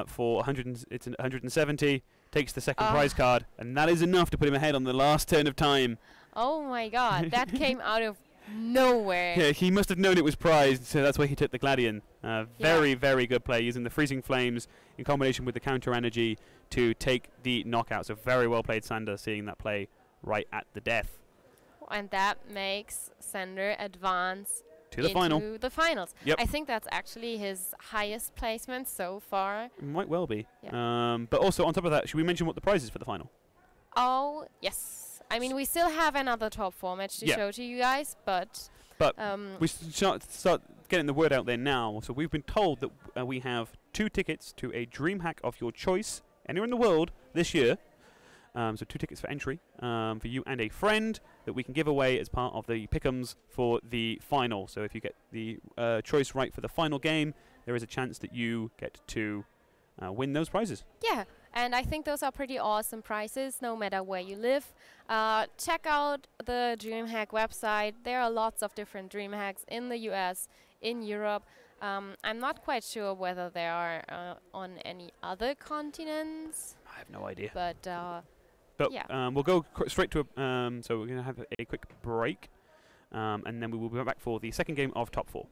Speaker 1: for 170. Takes the second prize card, and that is enough to put him ahead on the last turn of time.
Speaker 2: Oh my god, that came out of nowhere.
Speaker 1: Yeah, he must have known it was prized, so that's why he took the Gladion. Very, very good play, using the Freezing Flames in combination with the counter energy to take the knockout. So very well played, Sander, seeing that play right at the death.
Speaker 2: And that makes Sander advance
Speaker 1: to the final.
Speaker 2: The finals.
Speaker 1: Yep.
Speaker 2: I think that's actually his highest placement so far.
Speaker 1: It might well be.
Speaker 2: Yeah.
Speaker 1: But also, on top of that, should we mention what the prize is for the final?
Speaker 2: Oh, yes. I mean, we still have another top 4 match to show to you guys, but
Speaker 1: we start getting the word out there now. So we've been told that we have 2 tickets to a DreamHack of your choice anywhere in the world this year. So 2 tickets for entry for you and a friend that we can give away as part of the pick'ems for the final. So if you get the choice right for the final game, there is a chance that you get to win those prizes.
Speaker 2: Yeah, and I think those are pretty awesome prizes no matter where you live. Check out the DreamHack website. There are lots of different DreamHacks in the US, in Europe. I'm not quite sure whether they are on any other continents.
Speaker 1: I have no idea.
Speaker 2: But
Speaker 1: yeah. We'll go straight to so we're going to have a quick break, and then we will be back for the second game of Top 4.